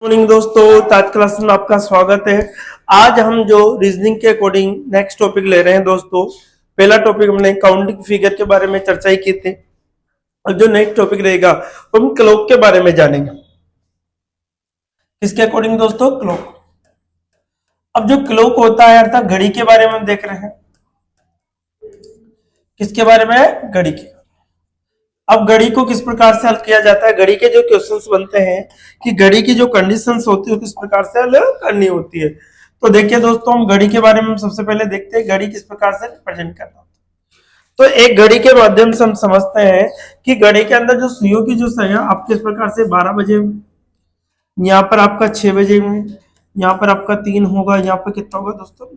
Morning दोस्तों, आज class में आपका स्वागत है। आज हम जो रीजनिंग के अकॉर्डिंग नेक्स्ट टॉपिक ले रहे हैं दोस्तों। पहला टॉपिक हमने काउंटिंग फिगर के बारे में चर्चा ही की थी और जो नेक्स्ट टॉपिक रहेगा हम क्लॉक के बारे में जानेंगे। किसके अकॉर्डिंग दोस्तों? क्लॉक। अब जो क्लॉक होता है अर्थात घड़ी के बारे में हम देख रहे हैं। किसके बारे में? घड़ी के। अब घड़ी को किस प्रकार से हल किया जाता है? घड़ी के जो क्वेश्चंस बनते हैं कि घड़ी की जो कंडीशंस होती है किस प्रकार से हल करनी होती है। तो देखिए दोस्तों, हम घड़ी के बारे में सबसे पहले देखते हैं घड़ी किस प्रकार से रिप्रेजेंट करना होता है। तो एक घड़ी के माध्यम से हम समझते हैं कि घड़ी के अंदर जो सुइयों की जो संख्या आप किस प्रकार से 12 बजे, यहाँ पर आपका 6 बजे में, यहाँ पर आपका 3 होगा, यहाँ पर कितना होगा दोस्तों?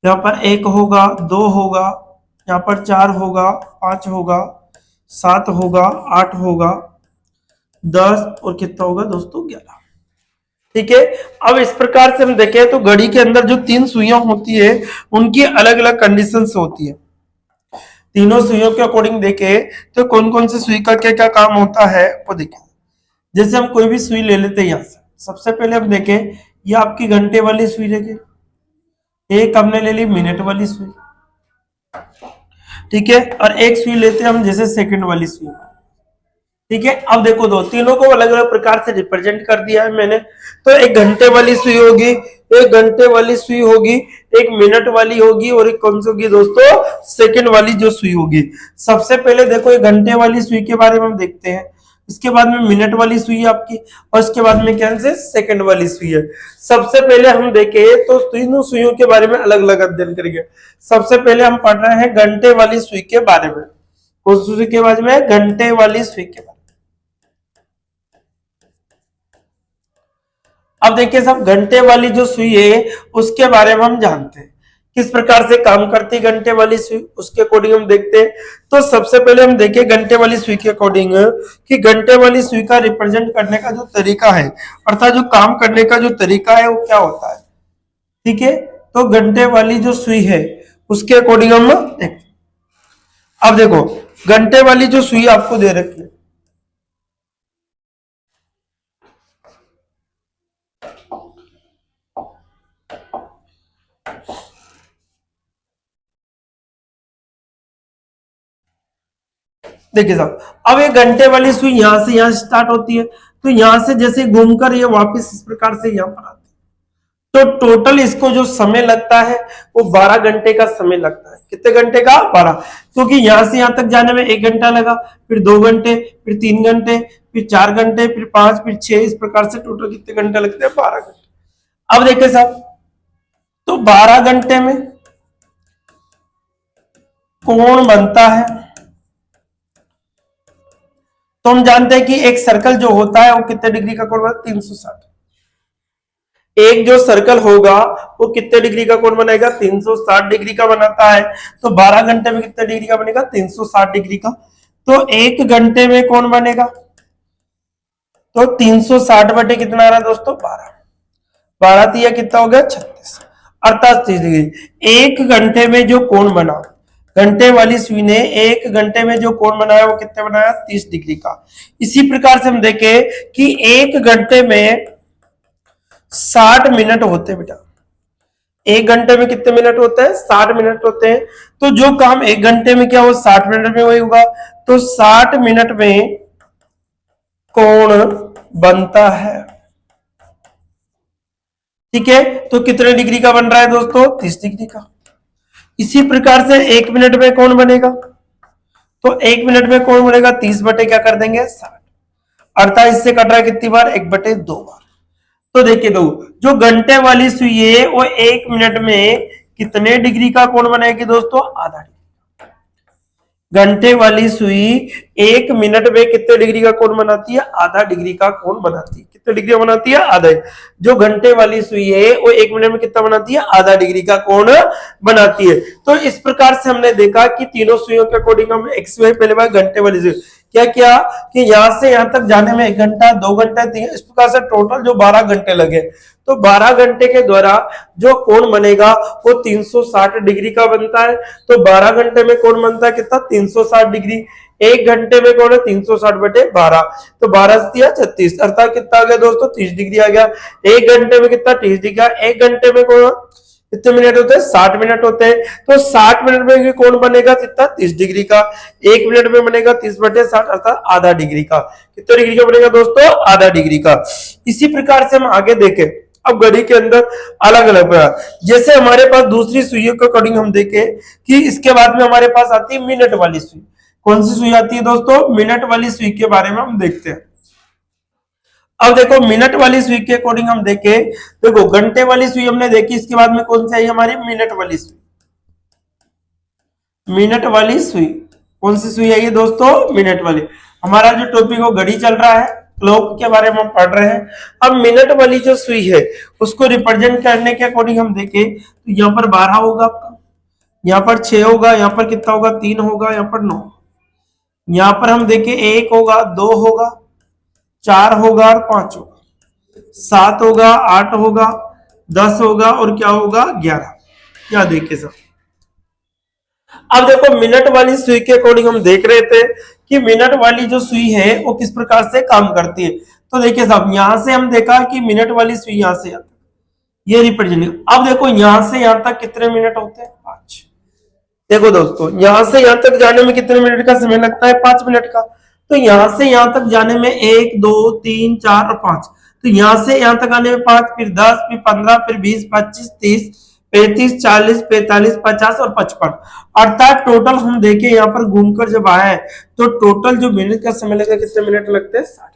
यहाँ पर 1 होगा, 2 होगा, यहाँ पर 4 होगा, 5 होगा, 7 होगा, 8 होगा, 10 और कितना होगा दोस्तों? 11। ठीक है। अब इस प्रकार से हम देखें तो घड़ी के अंदर जो 3 सुइयां होती है उनकी अलग अलग कंडीशंस होती है। तीनों सुइयों के अकॉर्डिंग देखें तो कौन कौन से सुई का क्या क्या काम होता है वो देखें। जैसे हम कोई भी सुई ले लेते हैं, यहां से सबसे पहले हम देखें, ये आपकी घंटे वाली सुई लेके, एक हमने ले ली मिनट वाली सुई, ठीक है, और एक सुई लेते हैं हम जैसे सेकंड वाली सुई। ठीक है। अब देखो दो तीनों को अलग अलग प्रकार से रिप्रेजेंट कर दिया है मैंने। तो एक घंटे वाली सुई होगी, एक घंटे वाली सुई होगी, एक मिनट वाली होगी और एक कौन सी होगी दोस्तों? सेकंड वाली जो सुई होगी। सबसे पहले देखो एक घंटे वाली सुई के बारे में हम देखते हैं, इसके बाद में मिनट वाली सुई है आपकी और इसके बाद में क्या है? सेकंड वाली सुई है। सबसे पहले हम देखें तो तीनों सुइयों के बारे में अलग अलग अध्ययन करेंगे। सबसे पहले हम पढ़ रहे हैं घंटे वाली सुई के बारे में। कौन सी सुई के बारे में? घंटे वाली सुई के बारे में। अब देखिए सब, घंटे वाली जो सुई है उसके बारे में हम जानते हैं किस प्रकार से काम करती है घंटे वाली सुई, उसके अकॉर्डिंग हम देखते हैं। तो सबसे पहले हम देखें घंटे वाली सुई के अकॉर्डिंग कि घंटे वाली सुई का रिप्रेजेंट करने का जो तरीका है अर्थात जो काम करने का जो तरीका है वो क्या होता है। ठीक है। तो घंटे वाली जो सुई है उसके अकॉर्डिंग हम देखते। अब देखो घंटे वाली जो सुई आपको दे रखी है, देखिए साहब, अब ये घंटे वाली सुई यहां से यहां स्टार्ट होती है, तो यहां से जैसे घूमकर ये वापस इस प्रकार से यहां पर आती है। तो टोटल इसको जो समय लगता है वो 12 घंटे का समय लगता है। कितने घंटे का? 12। क्योंकि यहां से यहां तक जाने में 1 घंटा लगा, फिर 2 घंटे, फिर 3 घंटे, फिर 4 घंटे, फिर 5, फिर 6, इस प्रकार से टोटल कितने घंटे लगते हैं? 12 घंटे। अब देखिए साहब, तो 12 घंटे में कोण बनता है, तो हम जानते हैं कि एक सर्कल जो होता है वो कितने डिग्री का कोण बनाता है? 360। एक जो सर्कल होगा वो कितने डिग्री का कोण बनाएगा? 360 डिग्री का बनाता है। तो 12 घंटे में कितने डिग्री का बनेगा? 360 डिग्री का। तो 1 घंटे में कौन बनेगा? तो 360 बटे कितना आ रहा है दोस्तों? 12। 12 तिया कितना हो गया? 36, अर्थात 30 डिग्री। 1 घंटे में जो कोण बना, घंटे वाली सुई ने 1 घंटे में जो कोण बनाया वो कितने बनाया? 30 डिग्री का। इसी प्रकार से हम देखें कि 1 घंटे में 60 मिनट होते हैं बेटा। 1 घंटे में कितने मिनट होते हैं? 60 मिनट होते हैं। तो जो काम 1 घंटे में क्या हो 60 मिनट में वही होगा। तो 60 मिनट में कोण बनता है। ठीक है। तो कितने डिग्री का बन रहा है दोस्तों? 30 डिग्री का। इसी प्रकार से 1 मिनट में कौन बनेगा? तो 1 मिनट में कौन बनेगा? 30 बटे क्या कर देंगे? 60, अर्थात इससे कट रहा है कितनी बार? 1 बटे 2 बार। तो देखिए दो, जो घंटे वाली सुई है वो 1 मिनट में कितने डिग्री का कोण बनाएगी दोस्तों? आधा डिग्री। घंटे वाली सुई 1 मिनट में कितने डिग्री का कोण बनाती है? आधा डिग्री का कोण बनाती है। कितने डिग्री बनाती है? आधा। जो घंटे वाली सुई है वो 1 मिनट में कितना बनाती है? आधा डिग्री का कोण बनाती है। तो इस प्रकार से हमने देखा कि तीनों सुइयों के अकॉर्डिंग हम एक्स वाई पहले बार घंटे वाली सुई क्या किया कि यहां से यहां तक जाने में 1 घंटा, 2 घंटे, 3, इस प्रकार से टोटल जो 12 घंटे लगे। तो 12 घंटे के द्वारा जो कोण बनेगा वो 360 डिग्री का बनता है। तो 12 घंटे में कोण बनता है कितना? 360 डिग्री। 1 घंटे में कौन है 360/12, तो 12 से दिया 36, अर्थात कितना आ गया दोस्तों 30 डिग्री आ गया। 1 घंटे में कितना 30 डिग्री, 1 घंटे में कौन कितने मिनट होते हैं 60 मिनट होते हैं, तो 60 मिनट में कौन बनेगा कितना 30 डिग्री का, 1 मिनट में बनेगा 30/60 अर्थात आधा डिग्री का। कितने डिग्री का बनेगा दोस्तों आधा डिग्री का। इसी प्रकार से हम आगे देखें, अब घड़ी के अंदर अलग अलग जैसे हमारे पास दूसरी सुइयों के अकॉर्डिंग हम देखें कि इसके बाद में हमारे पास आती है मिनट वाली सुई। कौन सी सुई आती है दोस्तों, मिनट वाली सुई के बारे में हम देखते हैं। अब देखो मिनट वाली सुई के अकॉर्डिंग हम देखें, देखो घंटे वाली सुई हमने देखी, इसके बाद में कौन सी आई हमारी मिनट वाली सुई। मिनट वाली सुई कौन सी सुई आई है दोस्तों, मिनट वाली। हमारा जो टॉपिक हो घड़ी चल रहा है, क्लॉक के बारे में हम पढ़ रहे हैं। अब मिनट वाली जो सुई है उसको रिप्रेजेंट करने के अकॉर्डिंग हम देखें तो यहाँ पर 12 होगा आपका, यहाँ पर 6 होगा, यहाँ पर कितना होगा 3 होगा, यहाँ पर 9, यहाँ पर हम देखें 1 होगा, 2 होगा, 4 होगा और 5 होगा, 7 होगा, 8 होगा, 10 होगा और क्या होगा 11। क्या देखिए सब। अब देखो मिनट वाली सुई के अकॉर्डिंग हम देख रहे थे कि मिनट वाली जो सुई है वो किस प्रकार से काम करती है। तो देखिए साहब यहां से हम देखा कि मिनट वाली सुई यहां से आता ये रिप्रेजेंटिंग। अब देखो यहां से यहां तक कितने मिनट होते हैं 5। देखो दोस्तों यहां से यहां तक जाने में कितने मिनट का समय लगता है 5 मिनट का। तो यहां से यहां तक जाने में 1 2 3 4 और 5, तो यहां से यहां तक आने में 5, फिर 10, फिर 15, फिर 20, 25, 30, 35, 40, 45, 50 और 55, अर्थात टोटल हम देखें यहाँ पर घूमकर जब आए तो टोटल जो मिनट का समय लगेगा कितने मिनट लगते हैं 60।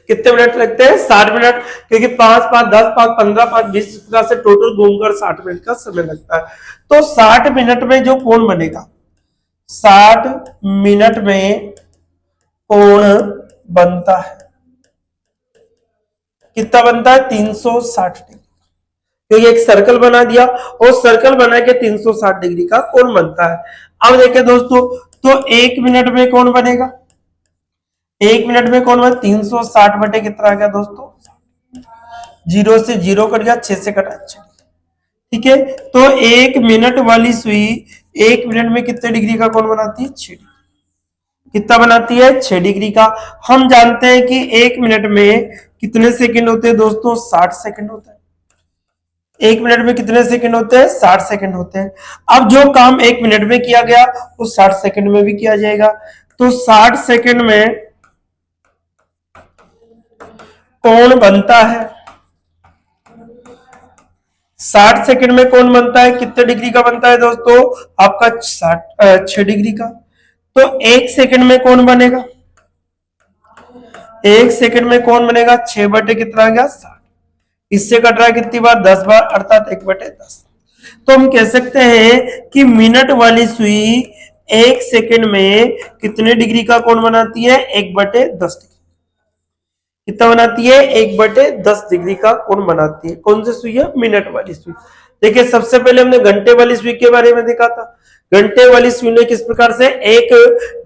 कितने मिनट लगते हैं 60 मिनट, क्योंकि 5 5 10 5 15 5 20 प्रकार से टोटल घूमकर 60 मिनट का समय लगता है। तो 60 मिनट में जो कोण बनेगा, 60 मिनट में कोण बनता है कितना बनता है 360 डिग्री, क्योंकि एक सर्कल बना दिया और सर्कल बना के 360 डिग्री का कोण बनता है। अब देखिए दोस्तों तो 1 मिनट में कोण बनेगा, 1 मिनट में कोण बना 360 बटे कितना आ गया दोस्तों 0 से 0 कट गया, 6 से कटा 6। ठीक है, तो 1 मिनट वाली सुई 1 मिनट में कितने डिग्री का कोण बनाती है 6 डिग्री। कितना बनाती है 6 डिग्री का। हम जानते हैं कि 1 मिनट में कितने सेकंड होते हैं दोस्तों 60 सेकंड होते हैं। 1 मिनट में कितने सेकंड होते हैं 60 सेकंड होते हैं। अब जो काम 1 मिनट में किया गया वो 60 सेकंड में भी किया जाएगा। तो 60 सेकंड में कोण बनता है, 60 सेकंड में कोण बनता है कितने डिग्री का बनता है दोस्तों आपका 6 डिग्री का। तो 1 सेकंड में कोण बनेगा, 1 सेकंड में कोण बनेगा 6 बटे कितना आ गया 60, इससे कट रहा है कितनी बार 10 बार अर्थात 1/10। तो हम कह सकते हैं कि मिनट वाली सुई 1 सेकंड में कितने डिग्री का कोण बनाती है 1/10 डिग्री। कितना बनाती है 1/10 डिग्री का कोण बनाती है। कौन सी सुई है मिनट वाली सुई। देखिए सबसे पहले हमने घंटे वाली सुई के बारे में देखा था। घंटे वाली सुई ने किस प्रकार से 1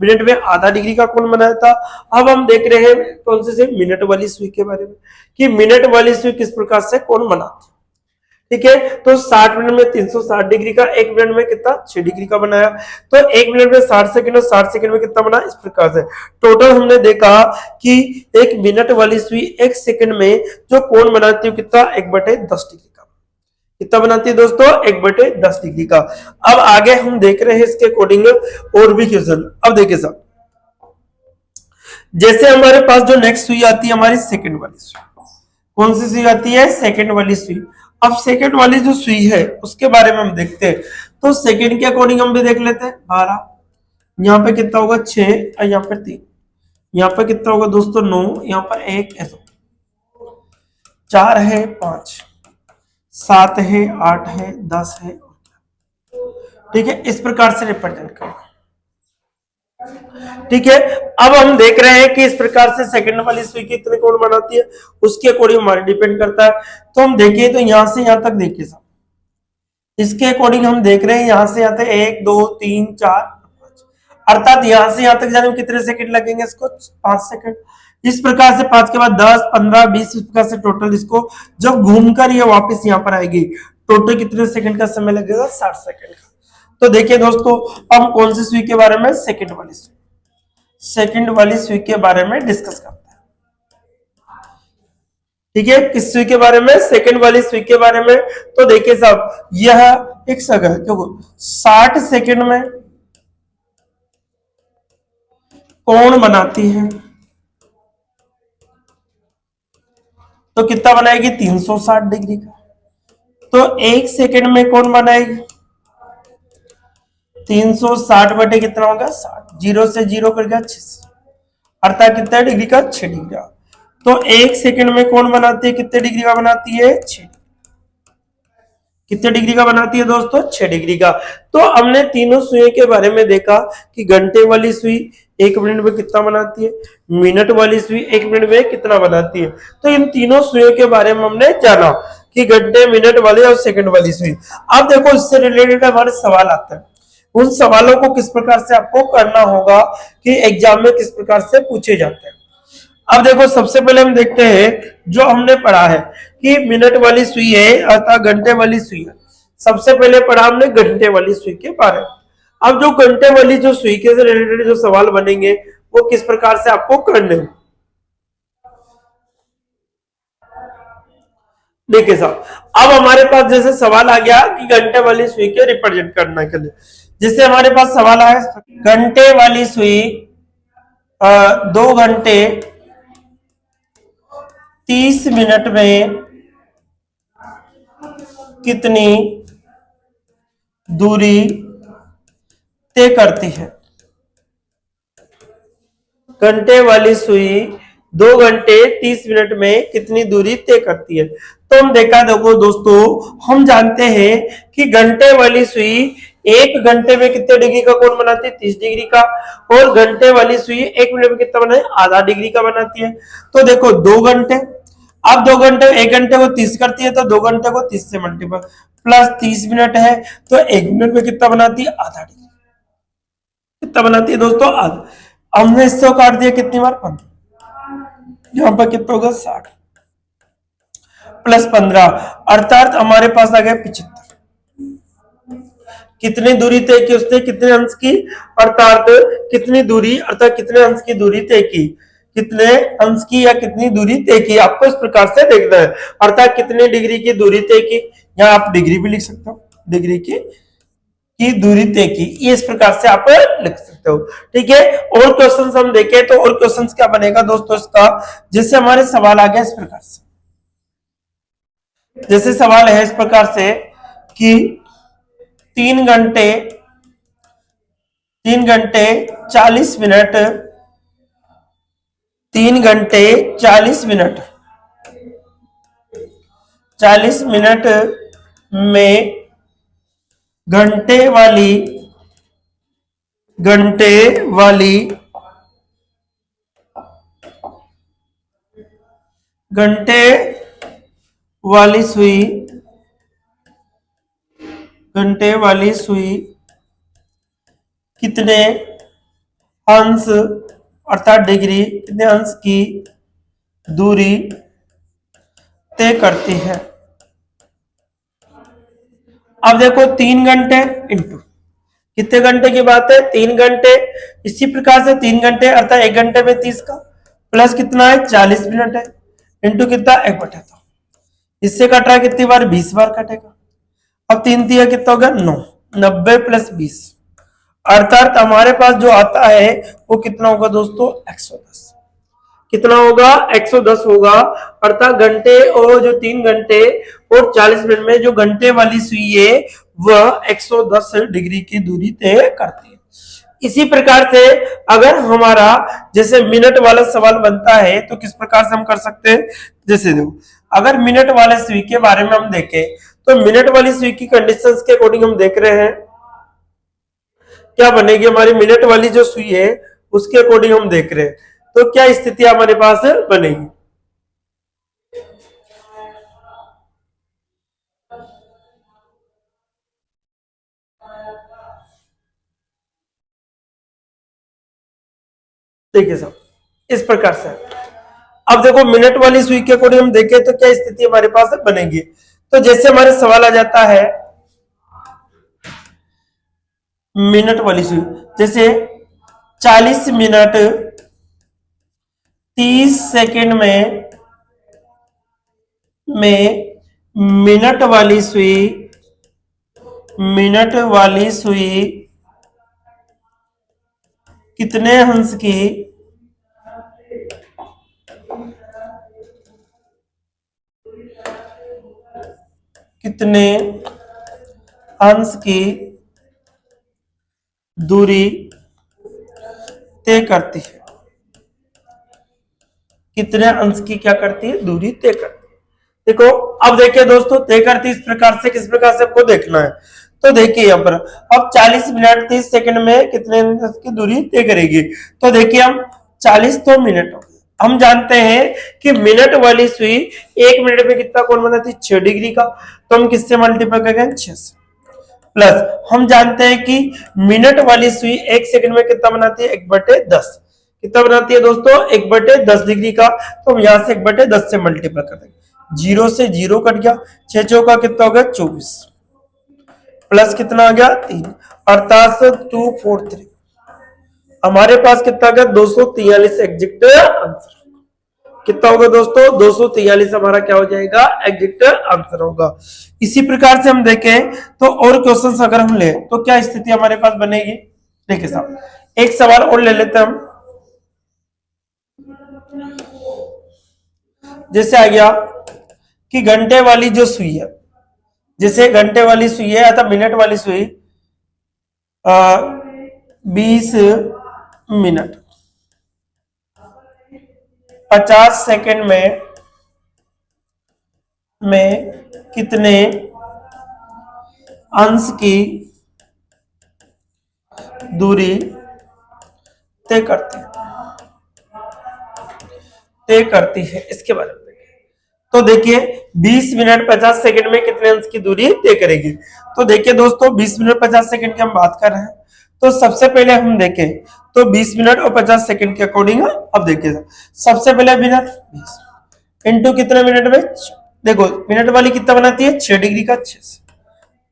मिनट में आधा डिग्री का कोण बनाया था। अब हम देख रहे हैं कौन से मिनट वाली सुई के बारे में कि मिनट वाली सुई किस प्रकार से कोण बनाती है। ठीक है, तो 60 मिनट में 360 डिग्री का, 1 मिनट में कितना 6 डिग्री का बनाया। तो 1 मिनट में 60 सेकंड और 60 सेकंड में कितना बना इस प्रकार से। टोटल हमने देखा कि 1 मिनट वाली सुई 1 सेकंड में जो कोण बनाती है कितना 1/10 डिग्री का। कितना बनाती है दोस्तों 1/10 डिग्री का। अब आगे हम देख रहे हैं इसके अकॉर्डिंग और भी क्वेश्चन। अब देखिए साहब जैसे हमारे पास जो नेक्स्ट सुई आती है हमारी सेकंड वाली सुई। कौन सी सुई आती है सेकंड वाली सुई। अब सेकंड वाली जो सुई है उसके बारे में हम देखते हैं। तो सेकंड के अकॉर्डिंग हम भी देख लेते हैं 12, यहाँ पे कितना होगा 6 और यहाँ पर 3, यहाँ पर कितना होगा दोस्तों 9, यहाँ पर 1 है 2, 4 है 5, 7 है 8 है 10 है। ठीक है, इस प्रकार से रिप्रेजेंट करना। ठीक है, अब हम देख रहे हैं कि इस प्रकार से सेकंड वाली सुई कितने कोण बनाती है उसके अकॉर्डिंग हमारे डिपेंड करता है। तो हम देखें तो यहां से यहां तक देखिए सब इसके अकॉर्डिंग हम देख रहे हैं यहां से यहां तक 1 2 3 4 5, अर्थात यहां से यहां तक जाने में कितने सेकंड लगेंगे इसको 5 सेकंड। इस प्रकार से 5 के बाद 10 15 20 इस प्रकार से टोटल इसको जब घूमकर ये वापस यहाँ पर आएगी टोटल कितने सेकंड का समय लगेगा 60 सेकंड का। तो देखिए दोस्तों, हम कौन सी सुई के बारे में, सेकंड वाली सुई के बारे में डिस्कस करते हैं। ठीक है, किस सुई के बारे में, सेकंड वाली सुई के बारे में। तो देखिए साहब, यह एक सग है, क्यों 60 सेकंड में कोण बनाती है, तो कितना बनाएगी, 360 डिग्री का। तो एक सेकंड में कौन बनाएगी, 360 बटे कितना होगा, 60, जीरो से जीरो कर गया 6, अर्थात कितना डिग्री का, 6 डिग्री का। तो एक सेकंड में कौन बनाती है, कितने डिग्री का बनाती है, 6, कितने डिग्री का बनाती है दोस्तों, 6 डिग्री का। तो हमने तीनों सुई के बारे में देखा कि घंटे वाली सुई 1 मिनट में कितना बनाती है, मिनट वाली सुई 1 मिनट में कितना बनाती है। तो इन तीनों सुइयों के बारे में हमने जाना कि घंटे, मिनट वाली और सेकंड वाली सुई। अब देखो, इससे रिलेटेड हमारे सवाल आते हैं, उन सवालों को किस प्रकार से आपको करना होगा कि एग्जाम में किस प्रकार से पूछे जाते हैं। अब देखो, सबसे पहले हम देखते हैं जो हमने पढ़ा है कि मिनट वाली सुई है अर्थात घंटे वाली सुई है। सबसे पहले पढ़ा हमने घंटे वाली सुई के बारे में। अब जो घंटे वाली जो सुई के से रिलेटेड जो सवाल बनेंगे वो किस प्रकार से आपको करने हैं। देखिए साहब, अब हमारे पास जैसे सवाल आ गया कि घंटे वाली सुई के रिप्रेजेंट करने के लिए, जिससे हमारे पास सवाल आया, घंटे वाली सुई 2 घंटे 30 मिनट में कितनी दूरी तय करती है। घंटे वाली सुई 2 घंटे 30 मिनट में कितनी दूरी तय करती है। तो हम देखो दोस्तों, हम जानते हैं कि घंटे वाली सुई 1 घंटे में कितने डिग्री का कोण बनाती है, 30 डिग्री का, और घंटे वाली सुई 1 मिनट में कितना बनाती है, आधा डिग्री का बनाती है। तो देखो 2 घंटे, अब 2 घंटे 1 घंटे को 30 करती है, तो 2 घंटे को 30 से मल्टीपल, प्लस 30 मिनट है, तो 1 मिनट में कितना बनाती है, आधा डिग्री। कितना बनाती है दोस्तों, आधा। हमने इससे काट दिया कितनी बार, 15, यहां पर कितना होगा, 60 प्लस 15, अर्थात हमारे पास आ गया 75। कितनी दूरी तय की उसने, कितने अंश की, अर्थात कितनी दूरी, अर्थात कितने अंश की दूरी तय की, कितने अंश की या कितनी दूरी तय की, आपको इस प्रकार से देखना है। अर्थात कितने डिग्री की दूरी तय की, या आप डिग्री भी लिख सकते हो, डिग्री की दूरी तय की, ये इस प्रकार से आप लिख सकते हो। ठीक है, और क्वेश्चंस हम देखें तो और क्वेश्चंस क्या बनेगा दोस्तों इसका, जैसे हमारे सवाल आ गया इस प्रकार से, जैसे सवाल है इस प्रकार से कि 3 घंटे 40 मिनट 3 घंटे 40 मिनट 40 मिनट में घंटे वाली सुई कितने अंश, अर्थात डिग्री, कितने अंश की दूरी तय करती है। अब देखो 3 घंटे इंटू कितने घंटे की बात है, 3 घंटे, इसी प्रकार से 3 घंटे अर्थात 1 घंटे में 30 का, प्लस कितना है 40 मिनट है, इंटू कितना 1/2, इससे कट रहा है कितनी बार, 20 बार कटेगा। अब 3 दिया कितना होगा, 9, 90 प्लस 20, अर्थात हमारे पास जो आता है वो कितना होगा दोस्तों, 110। कितना होगा, 110 होगा। अर्थात घंटे और जो 3 घंटे और 40 मिनट में जो घंटे वाली सुई है वह 110 डिग्री की दूरी तय करती है। इसी प्रकार से अगर हमारा जैसे मिनट वाला सवाल बनता है तो किस प्रकार से हम कर सकते हैं, जैसे देखो अगर मिनट वाले सुई के बारे में हम देखें तो मिनट वाली सुई की कंडीशंस के अकॉर्डिंग हम देख रहे हैं क्या बनेगी, हमारी मिनट वाली जो सुई है उसके अकॉर्डिंग हम देख रहे हैं तो क्या स्थिति हमारे पास बनेगी। देखिए साहब इस प्रकार से अब देखो मिनट वाली सुई के अकॉर्डिंग हम देखें तो क्या स्थिति हमारे पास बनेगी। तो जैसे हमारे सवाल आ जाता है मिनट वाली सुई, जैसे 40 मिनट 30 सेकंड में मिनट वाली सुई कितने अंश की दूरी तय करती है, कितने अंश की क्या करती है, दूरी तय करती है। देखो अब देखिए दोस्तों, तय करती इस प्रकार से, किस प्रकार से आपको देखना है। तो देखिए यहाँ पर अब 40 मिनट 30 सेकंड में कितने अंश की दूरी तय करेगी। तो देखिए हम 40 तो मिनट हो गए। हम जानते हैं कि मिनट वाली सुई 1 मिनट में कितना कोण बनाती है, 6 डिग्री का। तो हम किससे मल्टीप्लाई करेंगे, 6 से। प्लस हम जानते हैं कि मिनट वाली सुई 1 सेकंड में कितना बनाती है, 1/10। कितना बनाती है दोस्तों, 1/10 डिग्री का। तो हम यहां से 1/10 से मल्टीप्लाई कर देंगे, 0 से 0 कट गया, 6 चौका कितना हो गया, 24, प्लस कितना आ गया, 3, अर्थात 243। हमारे पास कितना आ गया, 243 एग्जैक्ट आंसर। कितना होगा दोस्तों, 243 हमारा क्या हो जाएगा, एग्जैक्ट आंसर होगा। इसी प्रकार से हम देखें तो और क्वेश्चंस अगर हम ले तो क्या स्थिति हमारे पास बनेगी। देखिए साहब, एक सवाल और ले लेते हैं हम। जैसे आ गया कि घंटे वाली जो सुई है, जैसे घंटे वाली सुई है अथवा मिनट वाली सुई 20 मिनट 50 सेकंड में कितने अंश की दूरी तय करती है, इसके बारे में तो देखिए 20 मिनट 50 सेकंड में कितने अंश की दूरी तय करेगी। तो देखिए दोस्तों 20 मिनट 50 सेकंड की हम बात कर रहे हैं, तो सबसे पहले हम देखें तो 20 मिनट और 50 सेकंड के अकॉर्डिंग अब देखिए सबसे पहले मिनट 20 इंटू कितने मिनट में, देखो मिनट वाली कितना बनाती है, 6 डिग्री का, 6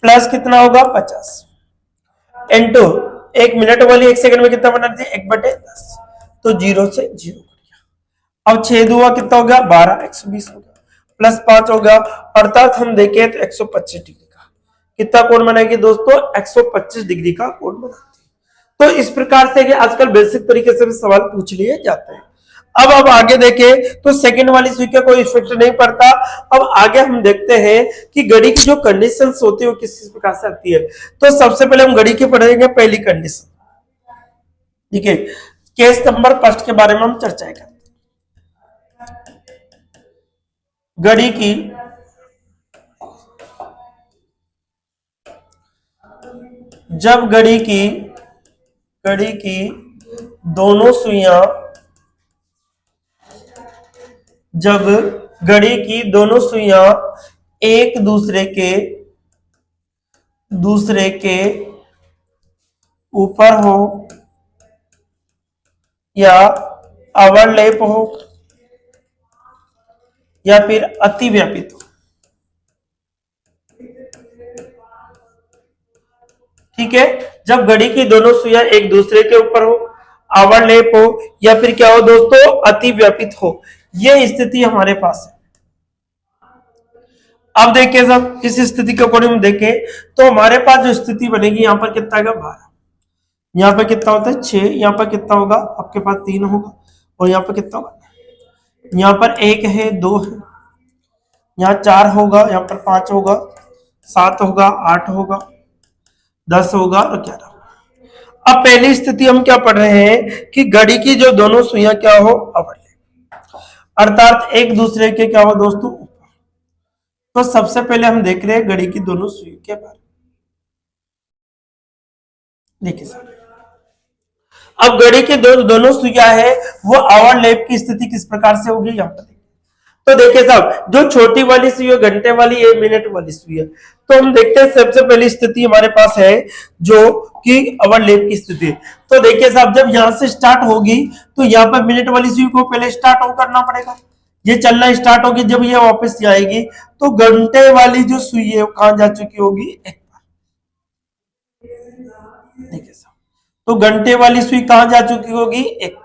प्लस कितना होगा 50 इंटू 1 मिनट वाली 1 सेकंड में कितना बनाती है, 1/10। तो 0 से 0 अब 6 हुआ कितना हो गया, 12, 120 हो गया, प्लस 5 हो गया, अर्थात हम देखें तो 125 डिग्री का कितना कोण बनाएगी दोस्तों, 125 डिग्री का कोण बनाती है। तो इस प्रकार से आजकल बेसिक तरीके से भी सवाल पूछ लिए जाते हैं। अब आगे देखें तो सेकंड वाली सुई का कोई इफेक्ट नहीं पड़ता। अब आगे हम देखते हैं कि घड़ी की जो कंडीशंस होती है वो किस प्रकार से आती है। तो सबसे पहले हम घड़ी की पढ़ेंगे पहली कंडीशन, ठीक है। केस नंबर फर्स्ट के बारे में हम चर्चा करें। घड़ी की जब घड़ी की दोनों सुइयां एक दूसरे के ऊपर हो या ओवरलैप हो या फिर अतिव्यापित हो, ठीक है। जब घड़ी की दोनों सुइयां एक दूसरे के ऊपर हो, ओवरलैप हो या फिर क्या हो दोस्तों, अतिव्यापित हो, यह स्थिति हमारे पास है। अब देखिए सब इस स्थिति के अकॉर्डिंग देखें तो हमारे पास जो स्थिति बनेगी, यहां पर कितना आएगा 12, यहां पर कितना होता है 6, यहां पर कितना होगा आपके पास 3 होगा, और यहां पर कितना होगा, यहां पर 1 है 2 है, यहाँ 4 होगा, यहाँ पर 5 होगा, 7 होगा, 8 होगा, 10 होगा और 11 होगा। अब पहली स्थिति हम क्या पढ़ रहे हैं कि घड़ी की जो दोनों सुइयां क्या हो, ओवरलैप, अर्थात एक दूसरे के क्या हो दोस्तों ऊपर। तो सबसे पहले हम देख रहे हैं घड़ी की दोनों सुइयों के बारे में। देखिए सर, अब घड़ी की दोनों सुइयां है वो ओवरलैप की स्थिति किस प्रकार से होगी, यहाँ पर तो देखिए साहब, जो छोटी वाली सुई है घंटे वाली, ये मिनट वाली सुई है। तो हम देखते हैं सबसे पहली स्थिति हमारे पास है जो कि ओवरलैप की स्थिति। तो देखिए साहब, जब यहां से स्टार्ट होगी तो यहाँ पर मिनट वाली सुई को पहले स्टार्ट करना पड़ेगा, ये चलना स्टार्ट होगी। जब ये वापस आएगी तो घंटे वाली जो सुई है कहां जा चुकी होगी, एक बार। देखिए साहब, तो घंटे वाली सुई कहां जा चुकी होगी, एक,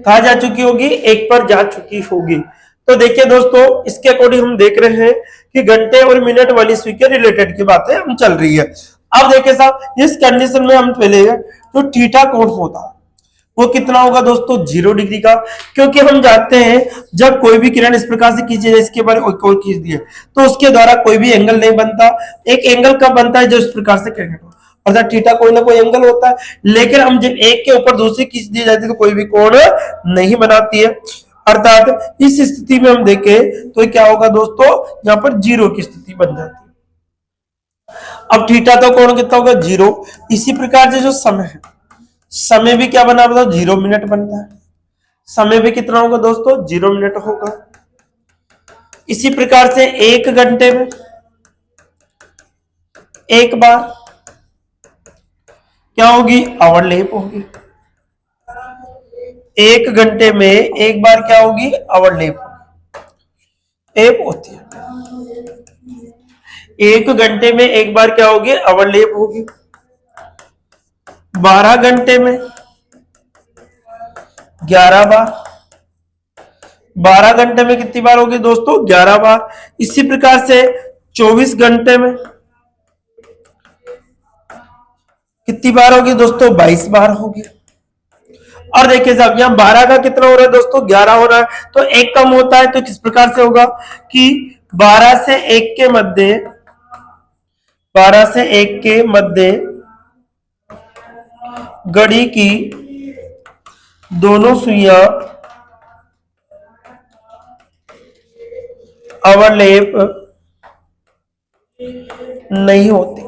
कहा जा चुकी होगी, एक पर जा चुकी होगी। तो देखिए दोस्तों, इसके अकॉर्डिंग हम देख रहे हैं कि घंटे और मिनट वाली सुई के रिलेटेड की बातें हम चल रही है। अब देखिए साहब, इस कंडीशन में हम पहले तो थीटा कोण होता वो कितना होगा दोस्तों, 0 डिग्री का, क्योंकि हम जानते हैं जब कोई भी किरण इस प्रकार से खींची जाए, इसके बारे कोई खींच दिए तो उसके द्वारा कोई भी एंगल नहीं बनता। एक एंगल कब बनता है, जो इस प्रकार से किरण हो, अर्थात थीटा कोई ना कोई एंगल होता है। लेकिन हम जब एक के ऊपर दूसरी खींच दी जाती है तो कोई भी कोण नहीं बनाती है। अर्थात इस स्थिति में हम देखें तो क्या होगा दोस्तों, यहाँ पर 0 की स्थिति बन जाती है। अब थीटा तो कोण कितना होगा, 0। इसी प्रकार से जो समय है, समय भी क्या बना, बताओ, 0 मिनट बनता है। समय भी कितना होगा दोस्तों, 0 मिनट होगा। इसी प्रकार से 1 घंटे में एक बार क्या होगी, अवरलेप होगी। 1 घंटे में एक बार क्या होगी, अवरलेप एप होती है। 1 घंटे में एक बार क्या होगी, अवरलेप होगी। 12 घंटे में 11 बार। 12 घंटे में कितनी बार होगी दोस्तों, 11 बार। इसी प्रकार से 24 घंटे में कितनी बार होगी दोस्तों, 22 बार होगी। और देखिए साहब, यहां 12 का कितना हो रहा है दोस्तों, 11 हो रहा है, तो एक कम होता है, तो किस प्रकार से होगा कि 12 से 1 के मध्य, 12 से 1 के मध्य घड़ी की दोनों सुइयां अवरलेप नहीं होती।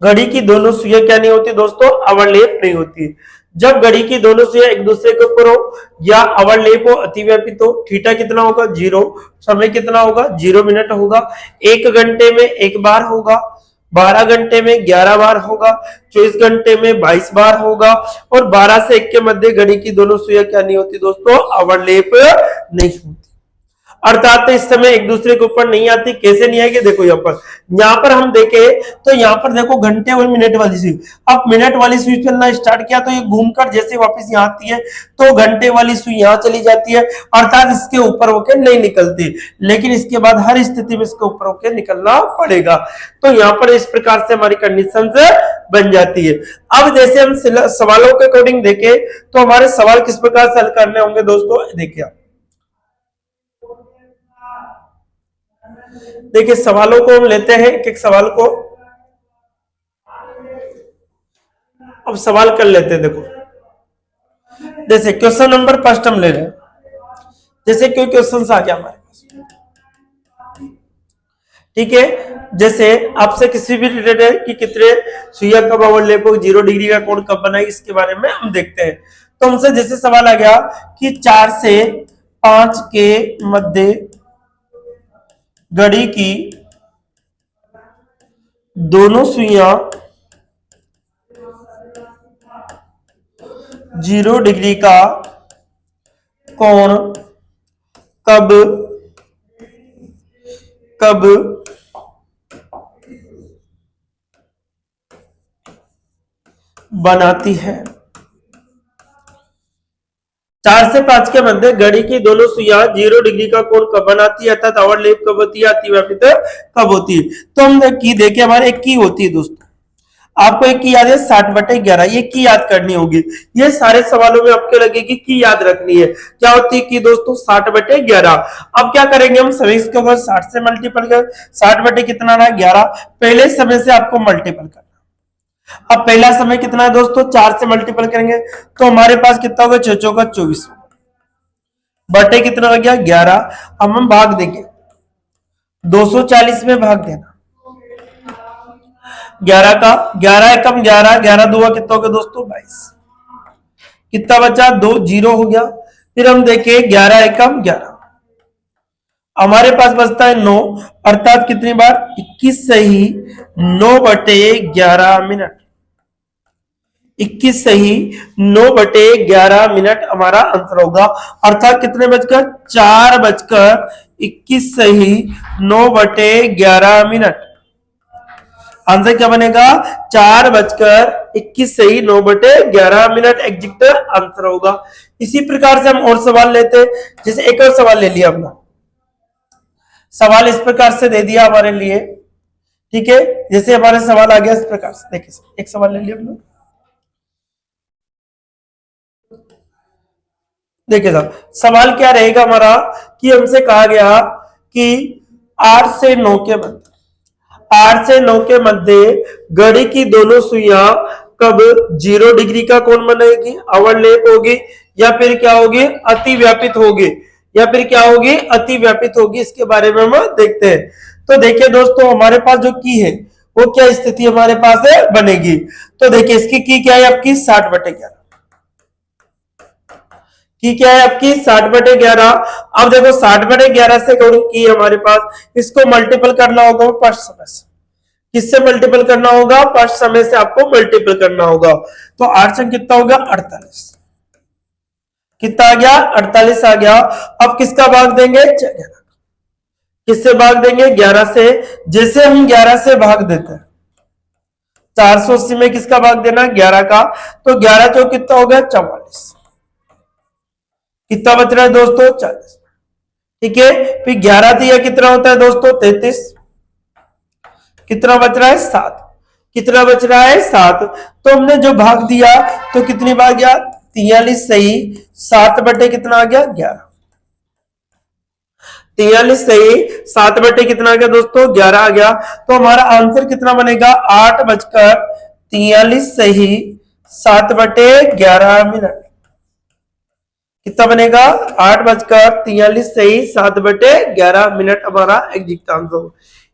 घड़ी की दोनों सुइयां क्या नहीं होती दोस्तों, अवरलेप नहीं होती। जब घड़ी की दोनों सुइयां एक दूसरे के ऊपर हो या अवरलेप हो, अतिव्यापित हो, थीटा कितना होगा, 0। समय कितना होगा, 0 मिनट होगा। 1 घंटे में एक बार होगा। 12 घंटे में 11 बार होगा। 24 घंटे में 22 बार होगा। और 12 से 1 के मध्य घड़ी की दोनों सुइयां क्या नहीं होती दोस्तों, अवरलेप नहीं होती। अर्थात इस समय एक दूसरे के ऊपर नहीं आती। कैसे नहीं आएगी, देखो यहाँ पर हम देखें तो यहाँ पर देखो घंटे और मिनट वाली सुई। अब मिनट वाली सुई चलना स्टार्ट किया तो ये घूमकर जैसे वापस यहाँ आती है तो घंटे वाली सुई यहाँ चली जाती है, अर्थात इसके ऊपर होकर नहीं निकलती। लेकिन इसके बाद हर स्थिति में इसके ऊपर होकर निकलना पड़ेगा। तो यहाँ पर इस प्रकार से हमारी कंडीशन बन जाती है। अब जैसे हम सवालों के अकॉर्डिंग देखें तो हमारे सवाल किस प्रकार से हल करने होंगे दोस्तों, देखिए देखिए सवालों को हम लेते हैं एक एक सवाल को। अब सवाल कर लेते हैं। देखो जैसे क्वेश्चन नंबर फर्स्ट हम ले रहे हैं, जैसे कोई क्वेश्चन आ गया हमारे पास, ठीक है। जैसे आपसे किसी भी रिलेटेड कि कितने सुइया कब अवरलेप हो, 0 डिग्री का कोण कब बनाए, इसके बारे में हम देखते हैं। तो हमसे जैसे सवाल आ गया कि 4 से 5 के मध्य घड़ी की दोनों सुइयां 0 डिग्री का कोण कब कब बनाती है। 4 से 5 के मध्य घड़ी की दोनों सुइयां 0 डिग्री का कोण कब बनाती है, अर्थात अवरलेप कब होती है, अतिव्यापित कब होती है। तो हम की देखे, हमारे एक की होती है दोस्तों, आपको एक की याद है 60/11, ये की याद करनी होगी। ये सारे सवालों में आपको लगेगी की याद रखनी है। क्या होती है की दोस्तों, 60/11। अब क्या करेंगे हम, सभी इसके ऊपर 60 से मल्टीपल कर, 60 बटे कितना ना 11, पहले समय से आपको मल्टीपल करना। अब पहला समय कितना है दोस्तों, 4 से मल्टीपल करेंगे तो हमारे पास कितना होगा, 6 चौका 24 बटे कितना हो गया 11। अब हम भाग देंगे, 240 में भाग देना 11 का, 11 एकम 11, 11 दुआ कितना होगा दोस्तों 22। कितना बचा, 2 0 हो गया। फिर हम देखें 11 एकम 11, हमारे पास बचता है 9, अर्थात कितनी बार 21 सही 9/11 मिनट। 21 सही 9/11 मिनट हमारा आंसर होगा। अर्थात कितने बजकर 4 बजकर 21 सही 9/11 मिनट। आंसर क्या बनेगा 4:21 सही 9/11 एग्जैक्ट आंसर होगा। इसी प्रकार से हम और सवाल लेते हैं। जैसे एक और सवाल ले लिया अपना, सवाल इस प्रकार से दे दिया हमारे लिए, ठीक है। जैसे हमारे सवाल आ गया इस प्रकार से, देखिए एक सवाल ले लिया अपना, देखिए साहब सवाल क्या रहेगा हमारा कि हमसे कहा गया कि 8 से 9 के मध्य 8 से 9 के मध्य घड़ी की दोनों सुइयां कब 0 डिग्री का कोण बनेगी, अवरलेप होगी, या फिर क्या होगी अति व्यापित होगी, या फिर क्या होगी अति व्यापित होगी, इसके बारे में हम देखते हैं। तो देखिए दोस्तों हमारे पास जो की है वो क्या स्थिति हमारे पास है बनेगी। तो देखिए इसकी की क्या है आपकी 60/11 की क्या है आपकी 60/11। अब देखो 60/11 से की हमारे पास, इसको मल्टीपल करना होगा फर्स्ट समय से। किससे मल्टीपल करना होगा, फर्स्ट समय से आपको मल्टीपल करना होगा। तो 8 से कितना होगा 48, कितना आ गया 48 आ गया। अब किसका भाग देंगे 11, किससे भाग देंगे 11 से। जैसे हम 11 से भाग देते हैं 480 में किसका भाग देना 11 का, तो 11 चौ कितना हो गया 44, कितना बच रहा है दोस्तों 40, ठीक है। फिर 11 दिया कितना होता है दोस्तों 33, कितना बच रहा है 7, कितना बच रहा है 7। तो हमने जो भाग दिया तो कितनी बार गया 43 सही 7 बटे कितना आ गया 11, 43 सही 7 बटे कितना आ गया दोस्तों 11 आ गया। तो हमारा आंसर कितना बनेगा 8:43 सही 7/11। कितना बनेगा 8:43 सही 7/11 हमारा एग्जैक्ट आंसर।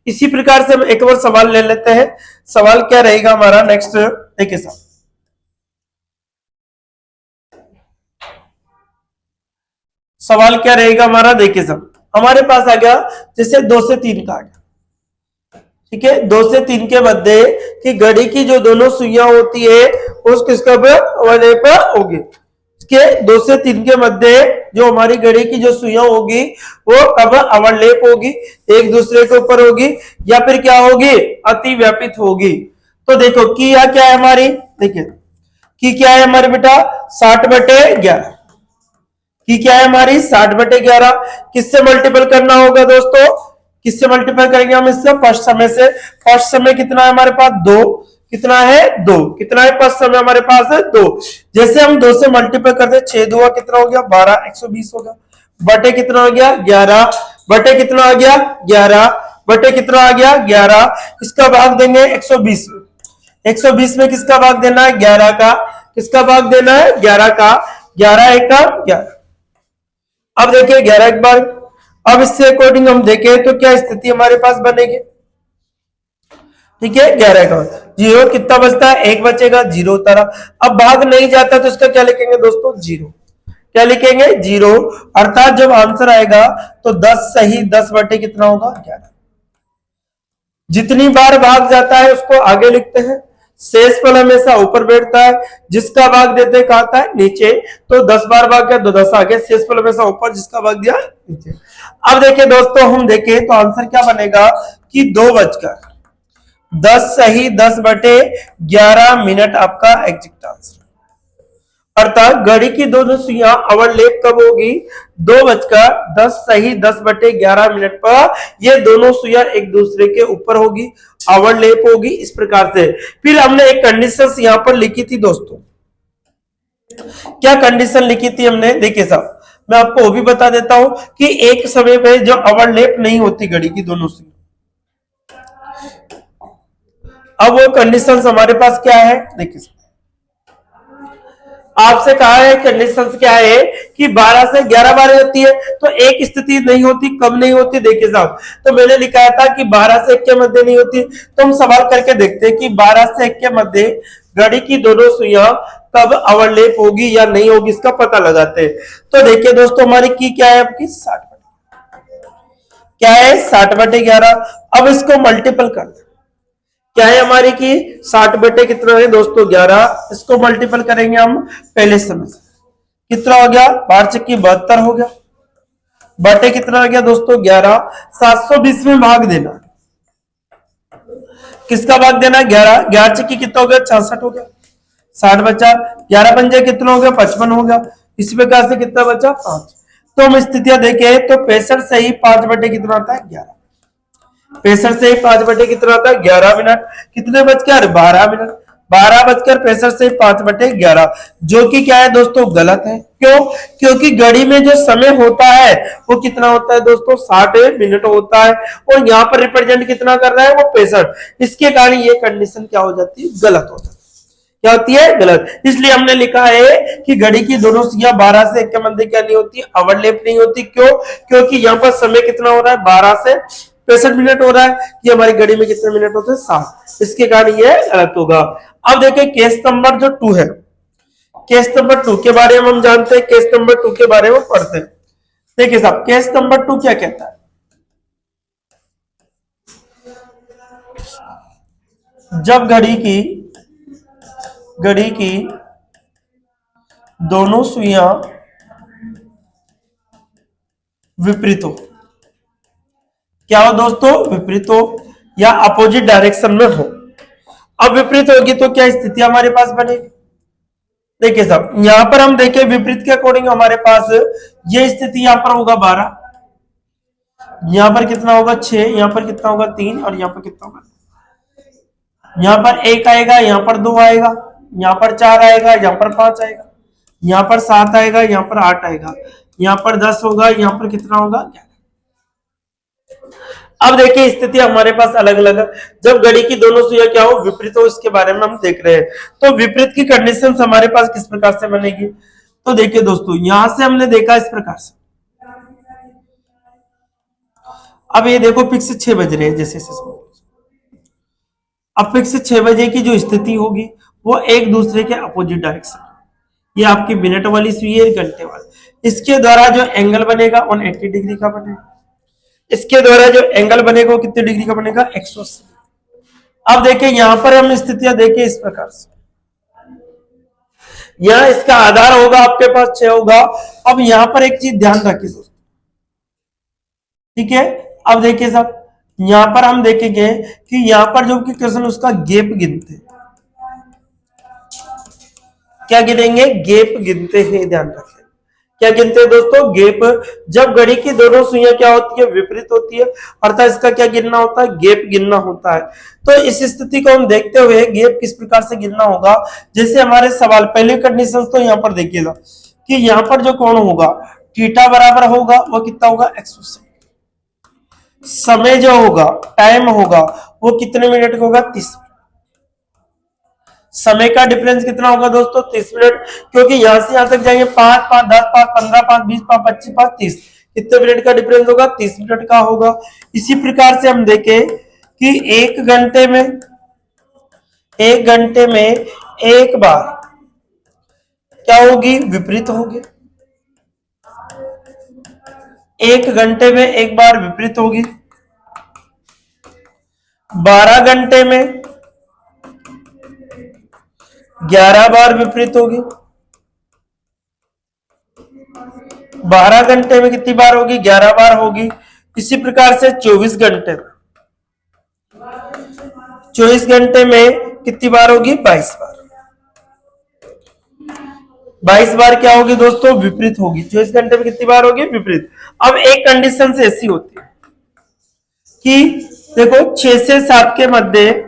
इसी प्रकार से हम एक और सवाल ले लेते हैं। सवाल क्या रहेगा हमारा नेक्स्ट, देखिए साहब सवाल क्या रहेगा हमारा, देखिए साहब हमारे पास आ गया जैसे 2 से 3 का आ गया, ठीक है। 2 से 3 के मध्य कि घड़ी की जो दोनों सुइयां होती है उस किसका होगी, के 2 से 3 के मध्य जो हमारी घड़ी की जो सुइयां होगी वो कब अवरलेप होगी, एक दूसरे के ऊपर होगी, या फिर क्या होगी अति व्यापित होगी। तो देखो की या क्या है हमारी, देखिए की क्या है हमारी बेटा 60/11, की क्या है हमारी 60/11। किससे मल्टीपल करना होगा दोस्तों, किससे मल्टीपल करेंगे हम इससे फर्स्ट समय से। फर्स्ट समय कितना है हमारे पास 2, कितना है 2, कितना है फर्स्ट समय हमारे पास है 2। जैसे हम 2 से मल्टीपल करते 6 2 कितना हो गया 12, 120 होगा, बटे कितना हो गया 11, बटे कितना आ गया 11, बटे कितना आ गया 11। इसका भाग देंगे 120 में, 120 में किसका भाग देना है 11 का, किसका भाग देना है 11 का, 11 1 का 11। अब देखिए 11 एक बार, अब इससे अकॉर्डिंग हम देखें तो क्या स्थिति हमारे पास बनेगी, ठीक है 11 का 0, कितना बचता है 1 बचेगा 0 उतारा। अब भाग नहीं जाता तो इसका क्या लिखेंगे दोस्तों 0, क्या लिखेंगे 0, अर्थात जब आंसर आएगा तो 10 सही 10 बटे कितना होगा 11। जितनी बार भाग जाता है उसको आगे लिखते हैं, शेषफल हमेशा ऊपर बैठता है, जिसका भाग देते कहा था नीचे। तो 10 बार भाग गया तो 10 आ गया, शेषफल हमेशा ऊपर, जिसका भाग दिया नीचे। अब देखिए दोस्तों हम देखें तो आंसर क्या बनेगा कि 2:10 सही 10/11 आपका एग्जैक्ट आंसर। अर्थात घड़ी की दोनों सुइयां अवरलेप कब होगी 2:10 सही 10/11 पर ये दोनों सुइयां एक दूसरे के ऊपर होगी, अवरलेप होगी इस प्रकार से। फिर हमने एक कंडीशन यहां पर लिखी थी दोस्तों, क्या कंडीशन लिखी थी हमने, देखिए साहब मैं आपको वो भी बता देता हूं कि एक समय पे जो अवरलेप नहीं होती घड़ी की दोनों सुइयां, अब वो कंडीशंस हमारे पास क्या है, देखिए आपसे कहा है कंडीशंस क्या है कि 12 से 11 बार होती है, तो एक स्थिति नहीं होती, कब नहीं होती, देखिए साहब तो मैंने लिखा था कि 12 से 1 के मध्य नहीं होती। तो हम सवाल करके देखते हैं कि 12 से 1 के मध्य घड़ी की दोनों सुइयां कब अवरलेप होगी या नहीं होगी, इसका पता लगाते हैं। तो देखिए दोस्तों हमारी की क्या है आपकी 60, क्या है 60/11। अब इसको मल्टीपल कर दे, क्या है हमारी की 60 बटे कितना है दोस्तों 11, इसको मल्टीपल करेंगे हम पहले समय से, कितना हो गया 12×72 हो गया, बटे कितना आ गया दोस्तों 11, 720 में भाग देना, किसका भाग देना है 11, 11 चक्की कितना हो गया 66 हो गया, 60 बचा, 11 पंजे कितना हो गया 55 हो गया, इसी प्रकार से कितना बचा 5। तो हम स्थितियां देखें तो 65 से ही 5 बटे कितना आता है 11, 65 से ही 5 बटे कितना आता है 11 मिनट, कितने बच गया 12 मिनट, 12 बजकर 65 से 5 बटे 11, जो कि क्या है दोस्तों गलत है। क्यों? क्योंकि घड़ी में जो समय होता है वो कितना होता है दोस्तों 60 मिनट होता है, और यहाँ पर रिप्रेजेंट कितना कर रहा है वो 65, इसके कारण ये कंडीशन क्या हो जाती है गलत हो जाती है। क्या होती है गलत, इसलिए हमने लिखा है कि घड़ी की दोनों सुइयां 12 से 1 के मध्य क्या नहीं होती, ओवरलैप नहीं होती। क्यों? क्योंकि यहाँ पर समय कितना हो रहा है 12 से 65 मिनट हो रहा है, कि हमारी घड़ी में कितने मिनट होते हैं 7, इसके कारण ये गलत होगा। अब देखिए केस नंबर जो 2 है, केस नंबर 2 के बारे में हम जानते हैं, केस नंबर 2 के बारे में पढ़ते हैं। देखिए साहब केस नंबर 2 क्या कहता है, जब घड़ी की दोनों सुइयां विपरीत हो, क्या हो दोस्तों विपरीत हो या अपोजिट डायरेक्शन में हो। अब विपरीत होगी तो क्या स्थिति हमारे पास बनेगी, देखिए साहब यहां पर हम देखें विपरीत के अकॉर्डिंग हमारे पास ये स्थिति यहां पर होगा 12, यहां पर कितना होगा 6, यहां पर कितना होगा 3, और यहां पर कितना होगा, यहां पर 1 आएगा, यहां पर 2 आएगा, यहां पर 4 आएगा, यहां पर 5 आएगा, यहां पर 7 आएगा, यहां पर 8 आएगा, यहां पर 10 होगा, यहां पर कितना होगा 11। अब देखिए स्थिति हमारे पास अलग अलग है, जब घड़ी की दोनों सुइयां क्या हो विपरीत हो, इसके बारे में हम देख रहे हैं। तो विपरीत की कंडीशन हमारे पास किस प्रकार से बनेगी, तो देखिए दोस्तों यहां से हमने देखा इस प्रकार से, अब ये देखो फिक्स 6 बज रहे हैं जैसे अब फिक्स 6 बजे की जो स्थिति होगी वो एक दूसरे के अपोजिट डायरेक्शन, ये आपकी मिनट वाली सुई है घंटे वाली, इसके द्वारा जो एंगल बनेगा 180 डिग्री का बनेगा, इसके द्वारा जो एंगल बनेगा वो कितने डिग्री का बनेगा 180। अब देखिए यहां पर हम स्थितियां देखें इस प्रकार से, यहां इसका आधार होगा आपके पास 6 होगा। अब यहां पर एक चीज ध्यान रखिए दोस्तों, ठीक है। अब देखिए साहब यहां पर हम देखेंगे कि यहां पर जो कि क्वेश्चन उसका गैप गिनते हैं, क्या गिनेंगे गैप गिनते हैं, ध्यान रखें क्या गिनते हैं दोस्तों गैप। जब घड़ी की दोनों सुइयां क्या होती है विपरीत होती है, अर्थात इसका क्या गिनना होता है गैप गिनना होता है। तो इस स्थिति को हम देखते हुए गैप किस प्रकार से गिनना होगा, जैसे हमारे सवाल पहले कंडीशन तो यहां पर देखिएगा कि यहां पर जो कोण होगा थीटा बराबर होगा वो कितना होगा 180, समय जो होगा टाइम होगा वो कितने मिनट का होगा 30, समय का डिफरेंस कितना होगा दोस्तों 30 मिनट, क्योंकि यहां से यहां तक जाएंगे 5 5 10 5 15 5 20 5 25 5 30, कितने मिनट का डिफरेंस होगा 30 मिनट का होगा। इसी प्रकार से हम देखें कि एक घंटे में एक बार क्या होगी विपरीत होगी, एक घंटे में एक बार विपरीत होगी, 12 घंटे में 11 बार विपरीत होगी, 12 घंटे में कितनी बार होगी 11 बार होगी। इसी प्रकार से 24 घंटे में कितनी बार होगी 22 बार, 22 बार क्या होगी दोस्तों विपरीत होगी। 24 घंटे में कितनी बार होगी विपरीत। अब एक कंडीशन से ऐसी होती है कि देखो 6 से 7 के मध्य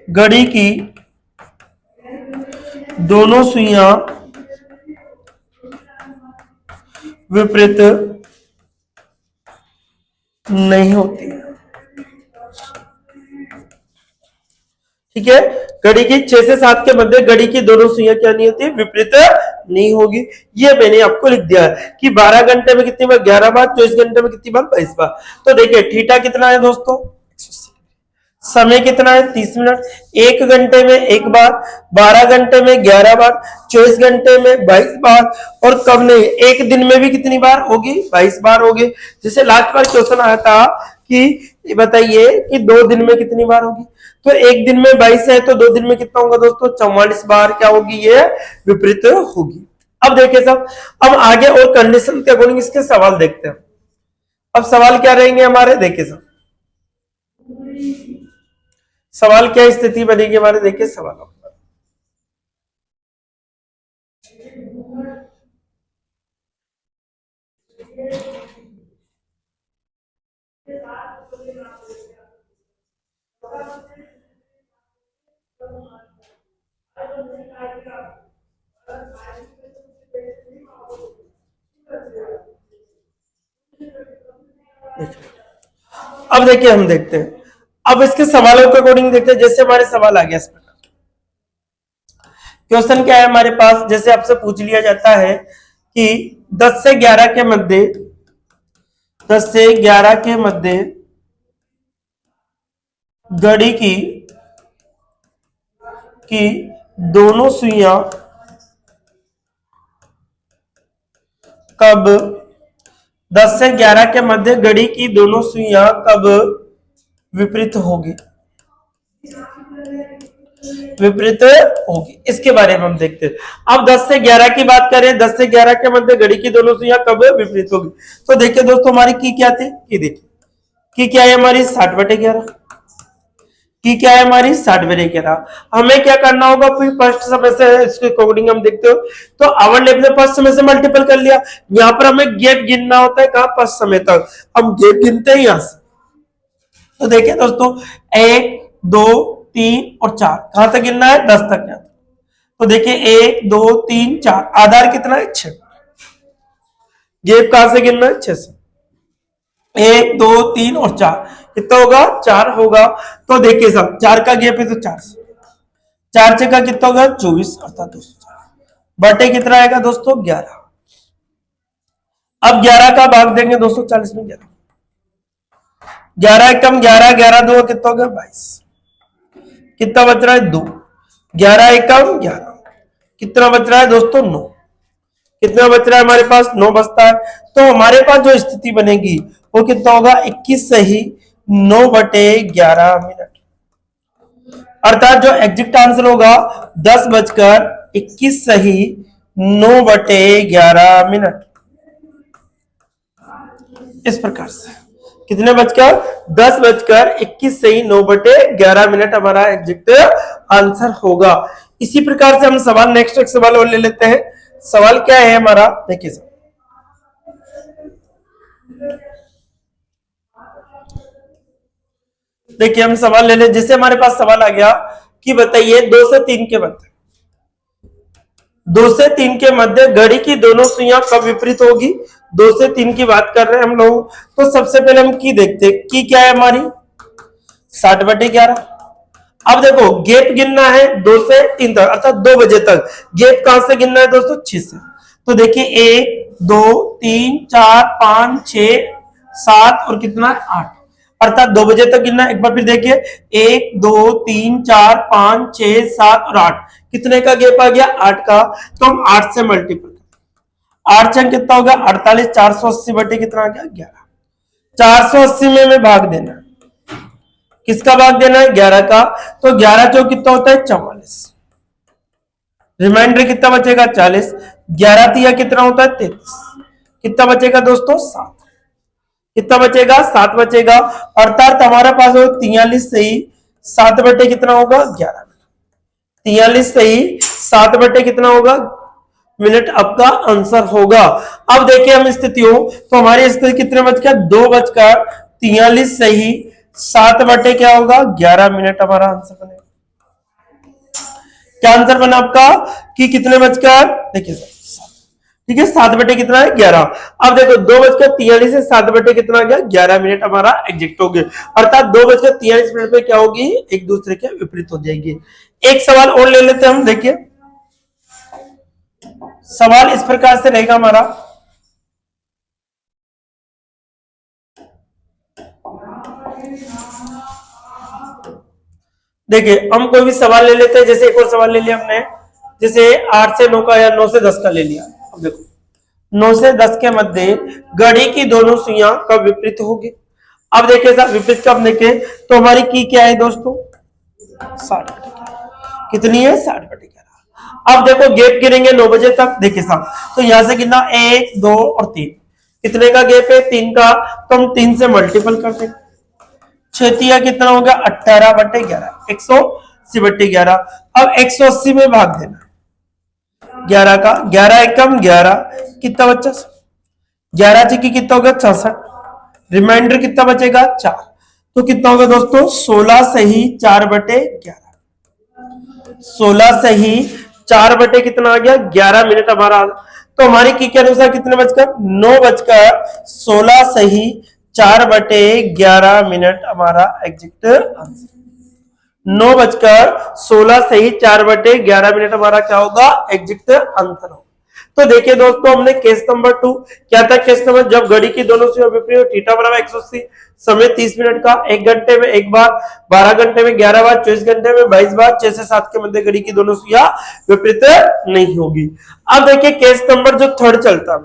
घड़ी की दोनों सुइयां विपरीत नहीं होती, ठीक है। घड़ी की 6 से 7 के मध्य घड़ी की दोनों सुइयां क्या नहीं होती विपरीत नहीं होगी। ये मैंने आपको लिख दिया है कि 12 घंटे में कितनी बार 11 बार, 24 घंटे में कितनी बार 22 बार। तो देखिए थीटा कितना है दोस्तों, समय कितना है 30 मिनट, एक घंटे में एक बार, 12 घंटे में 11 बार, 24 घंटे में 22 बार, और कब नहीं एक दिन में भी कितनी बार होगी 22 बार होगी। जैसे लास्ट बार क्वेश्चन आया था कि बताइए कि 2 दिन में कितनी बार होगी, तो एक दिन में 22 है तो 2 दिन में कितना होगा दोस्तों 44 बार क्या होगी ये विपरीत होगी। अब देखिए साहब अब आगे और कंडीशन के अकॉर्डिंग इसके सवाल देखते हैं। अब सवाल क्या रहेंगे हमारे, देखिए साहब सवाल क्या स्थिति बनेगी हमारे, देखिए सवालों पर। अब देखिए हम देखते हैं, अब इसके सवालों के अकॉर्डिंग देखते हैं। जैसे हमारे सवाल आ गया इस प्रकार, क्वेश्चन क्या है हमारे पास, जैसे आपसे पूछ लिया जाता है कि 10 से 11 के मध्य 10 से 11 के मध्य घड़ी की दोनों सुइयां कब 10 से 11 के मध्य घड़ी की दोनों सुइयां कब विपरीत होगी, विपरीत होगी, इसके बारे में हम देखते हैं। अब 10 से 11 की बात करें, 10 से 11 के मध्य घड़ी की दोनों सुइयां कब विपरीत होगी, तो देखिए दोस्तों हमारी की क्या थी, की देखिए की क्या है हमारी 60/11, की क्या है हमारी 60/11। हमें क्या करना होगा, फिर फर्स्ट समय से इसके अकॉर्डिंग हम देखते हो, तो आवर लेप ने फर्स्ट समय से मल्टीपल कर लिया। यहाँ पर हमें गैप गिनना होता है, कहां, फर्स्ट समय तक, हम गैप गिनते हैं यहां से। तो देखिए दोस्तों 1 2 3 और 4 कहां तक गिनना है, 10 तक गया। तो देखिए 1 2 3 4, आधार कितना है 6, गैप कहां से गिनना है 6 से, 1 2 3 और 4 कितना होगा, 4 होगा। तो देखिए सब 4 का गैप है तो 4 से 4 से का कितना होगा 24 अर्थात 204 बटे कितना आएगा दोस्तों 11। अब 11 का भाग देंगे 240 में, 11 एकम 11, 11 दो कितना होगा 22, कितना बच रहा है 2, 11 एकम 11, कितना बच रहा है दोस्तों 9, कितना बच रहा है हमारे पास 9 बचता है। तो हमारे पास जो स्थिति बनेगी वो कितना होगा 21 सही 9/11 मिनट, अर्थात जो एग्जैक्ट आंसर होगा 10:21 सही 9/11 मिनट। इस प्रकार से कितने बजकर 10:21 सही 9/11 मिनट हमारा एग्जैक्ट आंसर होगा। इसी प्रकार से हम सवाल नेक्स्ट एक सवाल और ले लेते हैं। सवाल क्या है हमारा, देखिए सर, देखिए हम सवाल ले ले, जैसे हमारे पास सवाल आ गया कि बताइए 2 से 3 के मध्य 2 से 3 के मध्य घड़ी की दोनों सुइयां कब विपरीत होगी। 2 से 3 की बात कर रहे हैं हम लोग, तो सबसे पहले हम की देखते हैं, की क्या है हमारी 60/11। अब देखो गैप गिनना है 2 से 3 तक, अर्थात 2 बजे तक। गैप कहां से गिनना है दोस्तों 6 से। तो देखिए 1 2 3 4 5 6 7 और कितना 8, अर्थात 2 बजे तक गिनना। एक बार फिर देखिए 1 2 3 4 5 6 7 और 8, कितने का गैप आ गया 8 का। तो हम 8 से मल्टीपल, 8 से कितना होगा 48, 480 बटे कितना आ गया 11। 480 में हमें भाग देना है, किसका भाग देना है 11 का। तो 11 जो कितना होता है 44, रिमाइंडर कितना बचेगा 40, 11 तिया कितना होता है 33, कितना बचेगा दोस्तों 7, कितना बचेगा 7 बचेगा, अर्थात हमारे पास 43 सही 7 बटे कितना होगा 11, 43 सही 7 बटे कितना होगा मिनट आपका आंसर होगा। अब देखिए हम स्थितियों, तो हमारी स्थिति कितने बचकर 2:43 सही 7 बटे क्या होगा 11 मिनट हमारा आंसर बनेगा। क्या आंसर बना आपका कि कितने बचकर, देखिए ठीक है 7 बटे कितना है 11। अब देखो 2:43 से 7 बटे कितना आ गया 11 मिनट हमारा एग्जैक्ट हो गया, अर्थात 2:43 मिनट पे क्या होगी एक दूसरे के विपरीत हो जाएगी। एक सवाल और ले लेते हैं हम, देखिए सवाल इस प्रकार से रहेगा हमारा, देखिए हम कोई भी सवाल ले लेते हैं। जैसे एक और सवाल ले लिया हमने, जैसे 8 से 9 का या 9 से 10 का ले लिया। अब देखो 9 से 10 के मध्य घड़ी की दोनों सुइयां कब विपरीत होगी। अब देखिए साहब विपरीत कब देखें, तो हमारी की क्या है दोस्तों 60 बटे, कितनी है 60 बटे 11। अब देखो गैप गिनेंगे 9 बजे तक, देखिए साहब तो यहां से कितना 1 2 और 3, कितने का गैप है 3 का, तो हम 3 से मल्टीपल कर देंगे। छेतिया कितना हो गया 18/11, 180/11। अब 180 में भाग देना 11 का, 11 एकम 11, कितना बच्चा 11 की कितना होगा 66, रिमाइंडर कितना बचेगा 4। तो कितना होगा दोस्तों 16 सही 4/11, 16 सही 4 कितना आ गया 11 मिनट हमारा। तो हमारी की के अनुसार कितने बजकर 9:16 सही 4/11 हमारा एग्जैक्ट आंसर। 9:16 सही 4/11 हमारा क्या होगा एग्जैक्ट आंसर होगा। तो देखिए दोस्तों हमने केस नंबर 2 क्या था। केस नंबर जब घड़ी की दोनों सुइयां विपरीत थीटा बराबर 180, समय 30 मिनट का, 1 घंटे में 1 बार, 12 घंटे में 11 बार, 24 घंटे में 22 बार, 6 से 7 के मध्य घड़ी की दोनों सुइयां विपरीत नहीं होगी। अब देखिए केस नंबर जो थर्ड चलता है,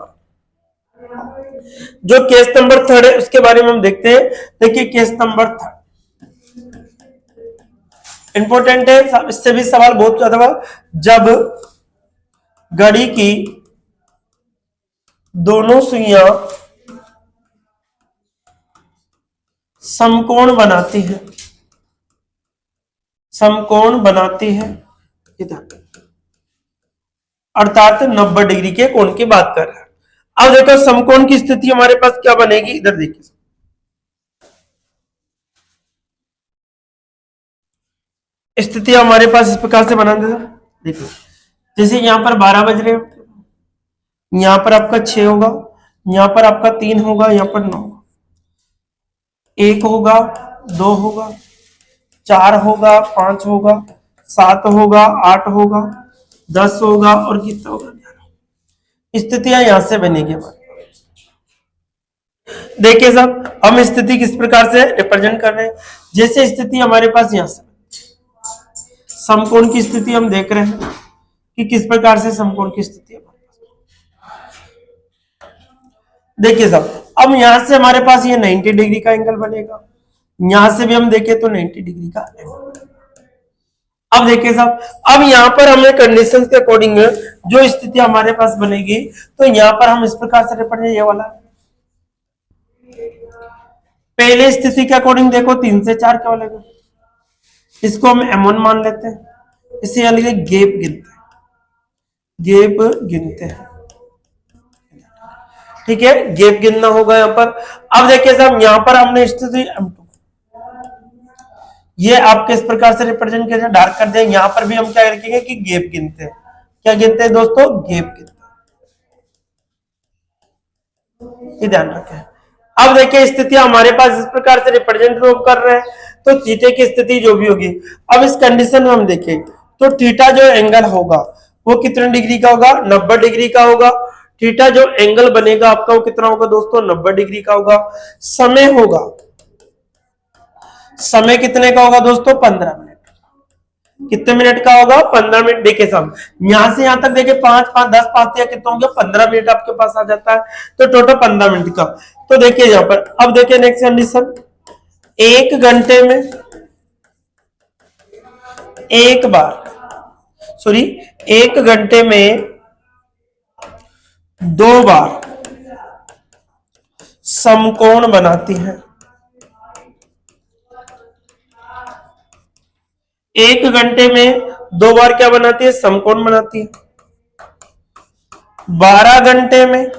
जो केस नंबर थर्ड है उसके बारे में हम देखते हैं। देखिए केस नंबर थर्ड इंपॉर्टेंट है, इससे भी सवाल बहुत ज्यादा। जब घड़ी की दोनों सुइयां समकोण बनाती है, समकोण बनाती है इधर, अर्थात 90 डिग्री के कोण की बात कर रहे हैं। अब देखो समकोण की स्थिति हमारे पास क्या बनेगी, इधर देखिए स्थिति हमारे पास इस प्रकार से बना देगा। देखिए जैसे यहां पर 12 बज रहे हैं, यहां पर आपका 6 होगा, यहां पर आपका 3 होगा, यहां पर 9, 1 होगा, 2 होगा, 4 होगा, 5 होगा, 7 होगा, 8 होगा, 10 होगा और कितना होगा 11। स्थितियां यहां से बनेगी हमारे। देखिए साहब हम स्थिति किस प्रकार से रिप्रेजेंट कर रहे हैं। जैसे स्थिति हमारे पास यहां से समकोण की स्थिति हम देख रहे हैं कि किस प्रकार से समकोण की स्थिति है। देखिए साहब अब यहां से हमारे पास ये 90 डिग्री का एंगल बनेगा, यहां से भी हम देखें तो 90 डिग्री का एंगल। अब देखिए साहब अब यहां पर हमें कंडीशंस के अकॉर्डिंग जो स्थिति हमारे पास बनेगी, तो यहां पर हम इस प्रकार से रिप्रेजेंट, ये वाला पहले स्थिति के अकॉर्डिंग देखो 3 से 4 क्या बनेगा, इसको हम M1 मान लेते हैं, इसे यहां लिखे गैप गिनते हैं, गैप गिनते हैं, ठीक है गैप गिनना होगा यहां पर। अब देखिए साहब यहां पर हमने स्थिति M2 ये आपके इस प्रकार से रिप्रेजेंट किया जाए, डार्क कर दें। यहां पर भी हम क्या रखेंगे कि गैप गिनते हैं, क्या गिनते हैं दोस्तों गैप गिनते हैं, ये ध्यान रखें। अब देखिए स्थिति हमारे पास इस प्रकार से रिप्रेजेंट कर रहे हैं, तो थीटे की स्थिति जो भी होगी, अब इस कंडीशन में हम देखें तो थीटा जो एंगल होगा वो कितने डिग्री का होगा 90 डिग्री का होगा। थीटा जो एंगल बनेगा आपका वो कितना होगा दोस्तों 90 डिग्री का होगा। समय होगा, समय कितने का होगा दोस्तों 15 मिनट। कितने मिनट का होगा 15 मिनट। देखिए साहब यहां से यहां तक देखिए 5 5 10 5 या कितना हो गया 15 मिनट आपके पास आ जाता है, तो टोटल 15 मिनट का। तो देखिए यहां पर अब देखिए नेक्स्ट कंडीशन, 1 घंटे में एक बार, सॉरी 1 घंटे में 2 बार समकोण बनाती है। 1 घंटे में 2 बार क्या बनाती है समकोण बनाती है। 12 घंटे में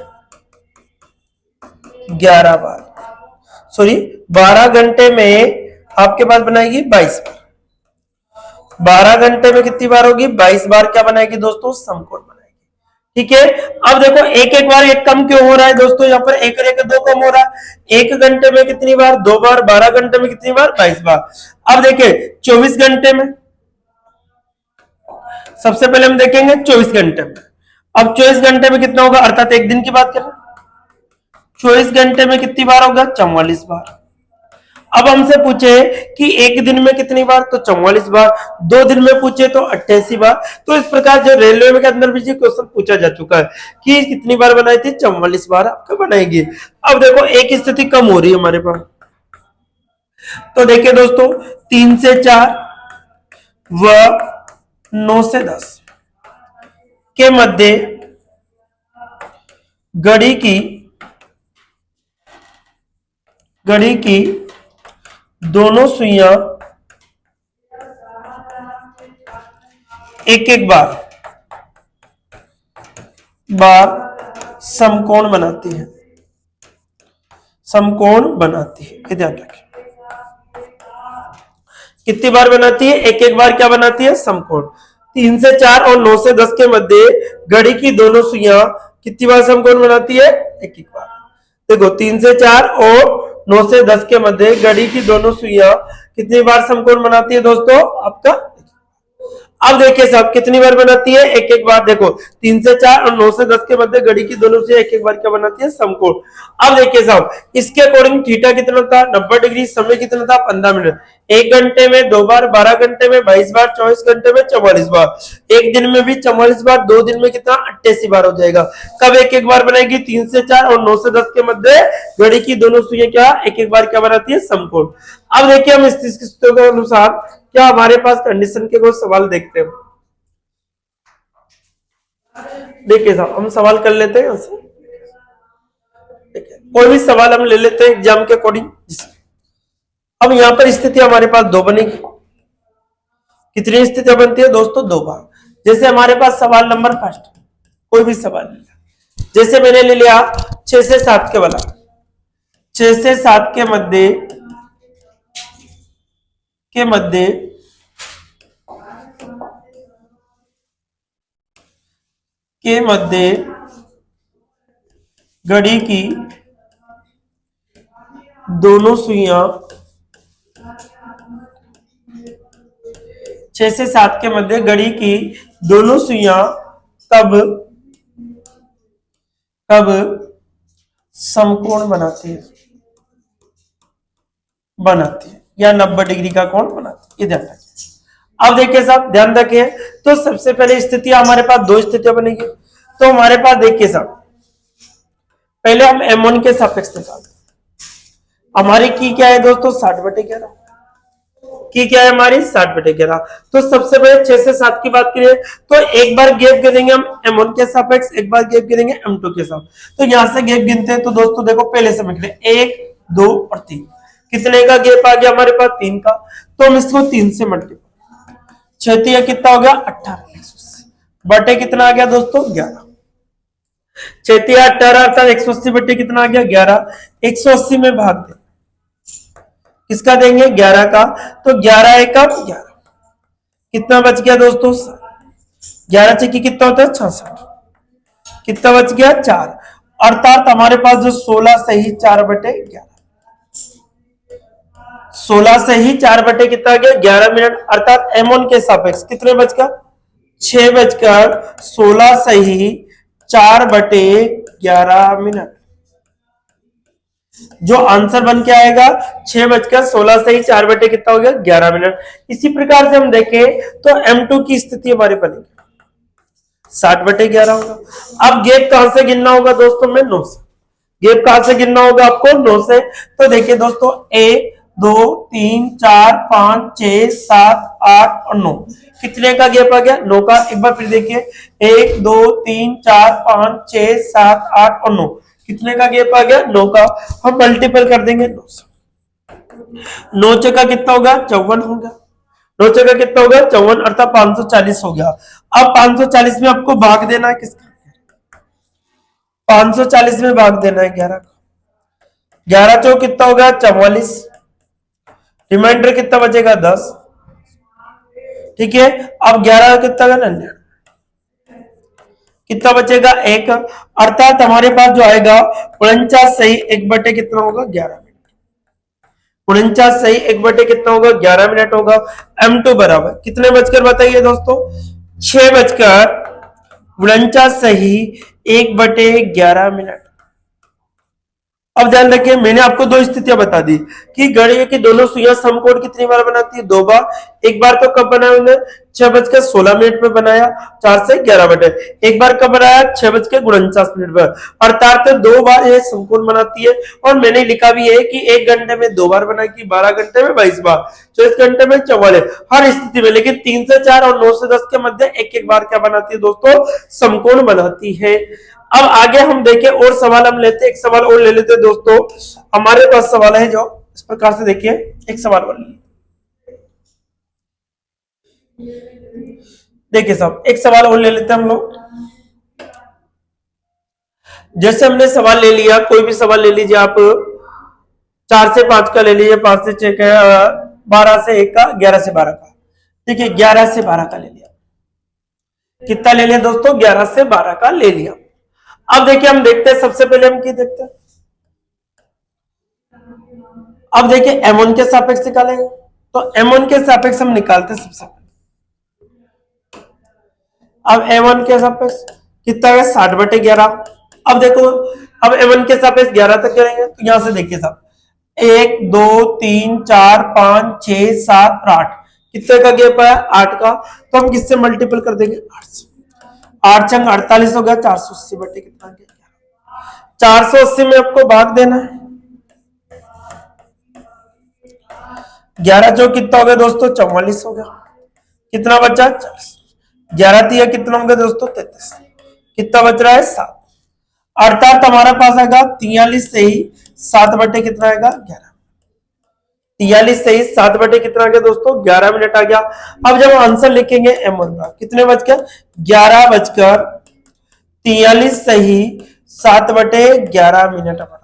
11 बार, सॉरी 12 घंटे में आपके पास बनाएगी 22 बार। 12 घंटे में कितनी बार होगी 22 बार क्या बनाएगी दोस्तों समकोण बनाएगी। ठीक है अब देखो एक एक बार एक कम क्यों हो रहा है दोस्तों, यहाँ पर एक और एक 2 कम हो रहा है। 1 घंटे में कितनी बार 2 बार, 12 घंटे में कितनी बार 22 बार। अब देखिए 24 घंटे में, सबसे पहले हम देखेंगे 24 घंटे में। अब 24 घंटे में कितना होगा, अर्थात एक दिन की बात करें, 24 घंटे में कितनी बार होगा 44 बार। अब हमसे पूछे कि एक दिन में कितनी बार, तो 44 बार। 2 दिन में पूछे तो 88 बार। तो इस प्रकार जो रेलवे के अंदर भी क्वेश्चन पूछा जा चुका है कि कितनी बार बनाई थी 44 बार आपको बनाएगी। अब देखो एक स्थिति कम हो रही है हमारे पास, तो देखिए दोस्तों 3 से 4 व 9 से 10 के मध्य घड़ी की दोनों सुइयां एक एक बार समकोण बनाती है, समकोण बनाती है, ये ध्यान रखें। कितनी बार बनाती है? एक एक बार क्या बनाती है? समकोण। 3 से 4 और 9 से 10 के मध्य घड़ी की दोनों सुइयां कितनी बार समकोण बनाती है? एक एक बार। देखो 3 से 4 और 9 से 10 के मध्य घड़ी की दोनों सुइयां कितनी बार समकोण बनाती है दोस्तों? आपका अब देखिए साहब कितनी बार बनाती है? एक एक बार। देखो 3 से 4 और 9 से 10 के मध्य घड़ी की दोनों से एक एक बार क्या बनाती है? समकोण। अब देखिए साहब इसके अकॉर्डिंग थीटा कितना था? 90 डिग्री। समय कितना था? 15 मिनट। 1 घंटे में 2 बार, 12 घंटे में 22 बार, 24 घंटे में 44 बार, एक दिन में भी 44 बार, 2 दिन में कितना? 88 बार हो जाएगा। कब एक एक बार बनाएगी? 3 से 4 और 9 से 10 के मध्य घड़ी की दोनों सुइयां क्या एक एक बार क्या बनाती है? समकोण। अब देखिए हम इस स्थितियों के अनुसार क्या हमारे पास कंडीशन के कुछ सवाल देखते हैं। देखिए साहब हम सवाल कर लेते हैं, कोई भी सवाल हम ले लेते हैं एग्जाम के अकॉर्डिंग। अब यहां पर स्थिति हमारे पास 2 बनेगी। कितनी स्थितियां बनती है दोस्तों? 2 बार। जैसे हमारे पास सवाल नंबर फर्स्ट, कोई भी सवाल ले लिया, जैसे मैंने ले लिया 6 से 7 के वाला। 6 से 7 के मध्य घड़ी की दोनों सुइयां 6 से 7 के मध्य घड़ी की दोनों सुइयां कब समकोण बनाती है या 90 डिग्री का कोण बनाती है, ये ध्यान रखिए। अब देखिए साहब ध्यान रखिए, तो सबसे पहले स्थिति हमारे पास 2 स्थितियां बनेगी। तो हमारे पास देखिए साहब पहले हम M1 के सापेक्ष निकालते हैं। हमारी की क्या है दोस्तों? 60/11 की क्या है हमारी? 60/11। तो सबसे पहले 6 से 7 की बात करिए तो एक बार गैप गिनेंगे हम M1 के सापेक्ष, एक बार गैप गिनेंगे M2 के सापेक्ष। तो यहां से गैप गिनते हैं तो दोस्तों देखो पहले से निकले 1, 2 और 3। कितने का गैप आ गया हमारे पास? 3 का। तो हम इसको 3 से मल्टीप्लाई, 6 कितना हो गया? 18। बटे कितना आ गया दोस्तों? 11। 6 18 अर्थात 180 बटे कितना आ गया? 11। 180 में भाग दे, किसका देंगे? 11 का। तो 11 1 का 11, कितना बच गया दोस्तों? 11 से कितना होता है? 66। कितना बच गया? 4। अर्थात हमारे पास जो 16 से ही 4/11, 16 से ही 4 कितना गया? 11 मिनट। अर्थात M1 के सापेक्ष कितने बचकर? 6:16 से ही 4/11 मिनट। जो आंसर बन के आएगा 6:16 से ही 4 कितना हो गया? 11 मिनट। इसी प्रकार से हम देखें तो M2 की स्थिति हमारे बनेगी 60/11 होगा। अब गैप कहां से गिनना होगा दोस्तों? में 9 से। गैप कहां से गिनना होगा आपको? 9 से। तो देखिए दोस्तों 1 2 3 4 5 6 7 8 और 9, कितने का गैप आ गया? 9 का। एक बार फिर देखिए 1 2 3 4 5 6 7 8 और 9, कितने का गैप आ गया? 9 का। हम मल्टीपल कर देंगे 9 से। 9 चौका कितना होगा? 54 होगा। 9 चौका कितना होगा? 54 अर्थात 540 हो गया। अब 540 में आपको भाग देना है किसका? 540 में भाग देना है 11 का। 11 चौक कितना होगा? 44। रिमाइंडर कितना बचेगा? 10। ठीक है। अब 11 कितना का 99, कितना बचेगा? 1। अर्थात हमारे पास जो आएगा 49 सही 1 कितना होगा? 11 मिनट। 49 सही 1 कितना होगा? 11 मिनट होगा। M2 बराबर कितने बचकर बताइए दोस्तों? 6:49 सही 1/11 मिनट। अब ध्यान रखिए मैंने आपको 2 स्थितियां बता दी कि घड़ी की दोनों सुइयां समकोण कितनी बार बनाती है? 2 बार। एक बार तो कब बनाया उन्होंने? 6:16 में बनाया 4 से 11 बटे। एक बार कब बनाया? 6:49 पर। अर्थात 2 बार यह समकोण बनाती है। और मैंने लिखा भी है कि 1 घंटे में 2 बार बनाएगी, 12 घंटे में 22 बार, 24 घंटे में 44, हर स्थिति में। लेकिन 3 से 4 और 9 से 10 के मध्य एक एक बार क्या बनाती है दोस्तों? समकोण बनाती है। अब आगे हम देखें और सवाल हम लेते, एक सवाल और ले लेते दोस्तों। हमारे पास सवाल है जो इस प्रकार से देखिए एक सवाल बन, देखिए साहब एक सवाल और ले लेते हैं हम लोग। जैसे हमने सवाल ले लिया, कोई भी सवाल ले लीजिए आप, 4 से 5 का ले लीजिए, 5 से 6 का, 12 से 1 का, 11 से 12 का। देखिए 11 से 12 का ले लिया, कितना ले लिया दोस्तों, 11 से 12 का ले लिया। अब देखिए हम देखते हैं, सबसे पहले हम क्या देखते हैं, अब देखिए M1 के सापेक्ष निकालेंगे, तो M1 के सापेक्ष हम निकालते हैं सबसे पहले। अब M1 के सापेक्ष कितना है, 60/11। अब देखो, अब M1 के सापेक्ष 11 तक करेंगे, तो यहां से देखिए साहब 1 2 3 4 5 6 7 और 8, कितने का गैप है, 8 का। तो हम किससे मल्टीपल कर देंगे, 8 से। 8 चंग 48 हो गया, 480 बटे कितना गया, 480 में आपको भाग देना है। 11 जो कितना हो गया दोस्तों, 44 हो गया, कितना बचा, 40। 11 दिया कितना हो गया दोस्तों, 33, कितना बच रहा है, 7। अर्थात हमारा पास आएगा 43 से ही 7 बटे कितना आएगा, 11। 43 से ही 7 बटे कितना आ गया दोस्तों, 11 मिनट आ गया। अब जब आंसर लिखेंगे M1 का, कितने बज गया, 11 बजकर 43 से ही 7 बटे 11 मिनट हमारा।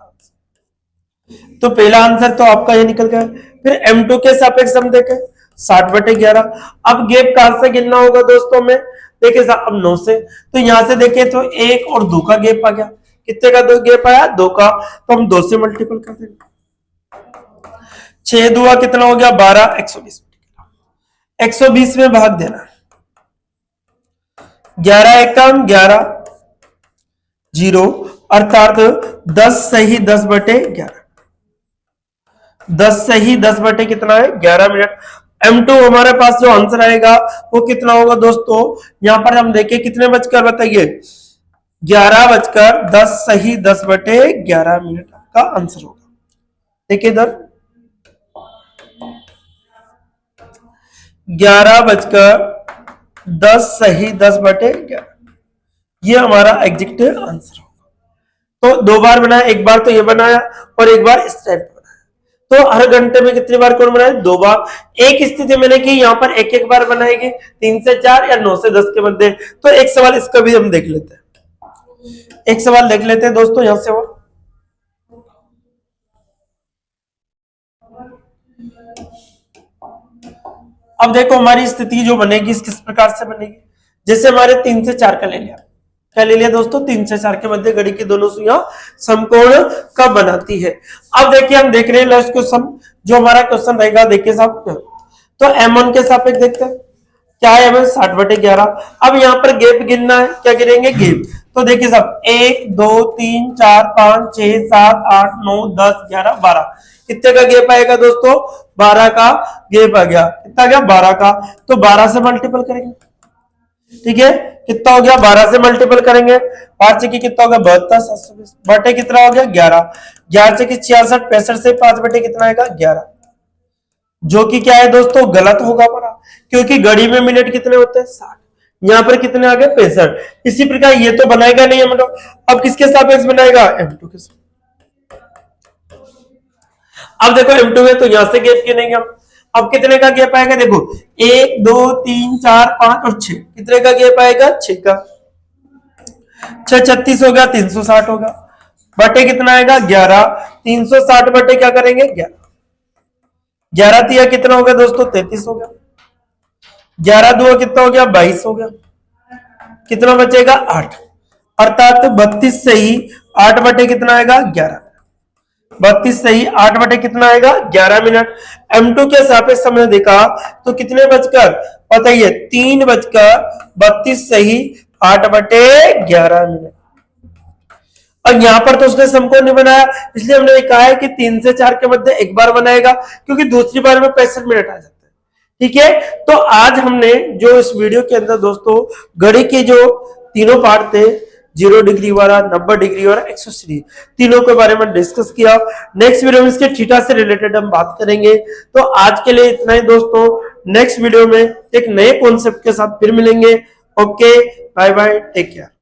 तो पहला आंसर तो आपका ये निकल गया। फिर M2 के सापेक्ष हम देखें, 60/11। अब गैप कहां से गिनना होगा दोस्तों में, देखिए अब 9 से, तो यहां से देखें तो 1 और 2 का गैप आ गया, कितने का दो गैप आया, 2 का, तो हम 2 से मल्टीपल कर देंगे। 6 दुआ कितना हो गया, 12, 120। 120 में भाग देना, 11 एकम 11 0, अर्थात 10 से ही 10/11, 10 से ही 10 बटे कितना है, 11 मिनट। M2 हमारे पास जो आंसर आएगा वो कितना होगा दोस्तों, यहां पर हम देखें कितने बजकर, बताइए 11 बजकर 10 सही 10 बटे 11 मिनट का आंसर होगा। देखिए इधर 11 बजकर 10 सही 10 बटे 11, ये हमारा एग्जैक्ट आंसर होगा। तो 2 बार बनाया, एक बार तो ये बनाया और एक बार इस टाइप बनाया। तो हर घंटे में कितनी बार कौन बनाए, 2 बार। एक स्थिति मैंने की यहाँ पर एक एक बार बनाएगी, 3 से 4 या 9 से 10 के मध्य। तो एक सवाल इसका भी हम देख लेते हैं, एक सवाल देख लेते हैं दोस्तों यहां से। वो अब देखो हमारी स्थिति जो बनेगी किस प्रकार से बनेगी, जैसे हमारे 3 से 4 का ले लिया, क्या ले लिया दोस्तों, 3 से 4 के मध्य घड़ी की दोनों सुइयां समकोण कब बनाती है। अब देखिए हम देख रहे हैं लास्ट क्वेश्चन, जो हमारा क्वेश्चन रहेगा, देखिए साहब तो M1 के सापेक्ष देखते हैं, क्या है, हमें 60/11। अब यहाँ पर गैप गिनना है, क्या गिनेंगे, गैप। तो देखिए साहब 1 2 3 4 5 6 7 8 9 10 11 12, कितने का गैप आएगा दोस्तों, 12 का गैप आ गया, कितना गया, 12 का। तो 12 से मल्टीपल करेंगे, ठीक है, कितना हो गया, 12 से मल्टीपल करेंगे, 5 से कितना हो गया, 72, 720 बटे कितना हो गया, 11, 11 से 66, 65 से 5 बटे कितना आएगा, 11, जो कि क्या है दोस्तों, गलत होगा हमारा, क्योंकि घड़ी में मिनट कितने होते हैं, 60, यहाँ पर कितने आ गए, 65। इसी प्रकार ये तो बनाएगा नहीं हम लोग, अब किसके सापेक्ष बनाएगा, M2 के साथ। अब देखो M2 है तो यहां से गैप गिनेंगे हम, अब कितने का गैप आएगा, देखो 1 2 3 4 5 और 6, कितने का गैप आएगा, 6 का। 6 36 हो गया, 360 होगा, बटे कितना आएगा, 11, 360 बटे क्या करेंगे, 11, 11 दिया कितना हो गया दोस्तों, 33 हो गया, 11 दो कितना हो गया, 22 हो गया, कितना बचेगा, 8, अर्थात 32 से ही 8 बटे कितना आएगा, 11, 32 सही 8 बटे कितना आएगा, 11 मिनट। M2 के सापेक्ष हमने देखा तो कितने बजकर, बताइए 3 बजकर 32 सही 8 बटे 11 मिनट। और यहां पर तो उसने समकोण नहीं बनाया, इसलिए हमने कहा है कि 3 से 4 के मध्य एक बार बनाएगा, क्योंकि दूसरी बार में 65 मिनट आ जाता है, ठीक है। तो आज हमने जो इस वीडियो के अंदर दोस्तों घड़ी के जो तीनों पार्ट थे, 0 डिग्री वाला, 90 डिग्री और 180, तीनों के बारे में डिस्कस किया। नेक्स्ट वीडियो में इसके थीटा से रिलेटेड हम बात करेंगे। तो आज के लिए इतना ही दोस्तों, नेक्स्ट वीडियो में एक नए कॉन्सेप्ट के साथ फिर मिलेंगे। Okay, bye bye, take care.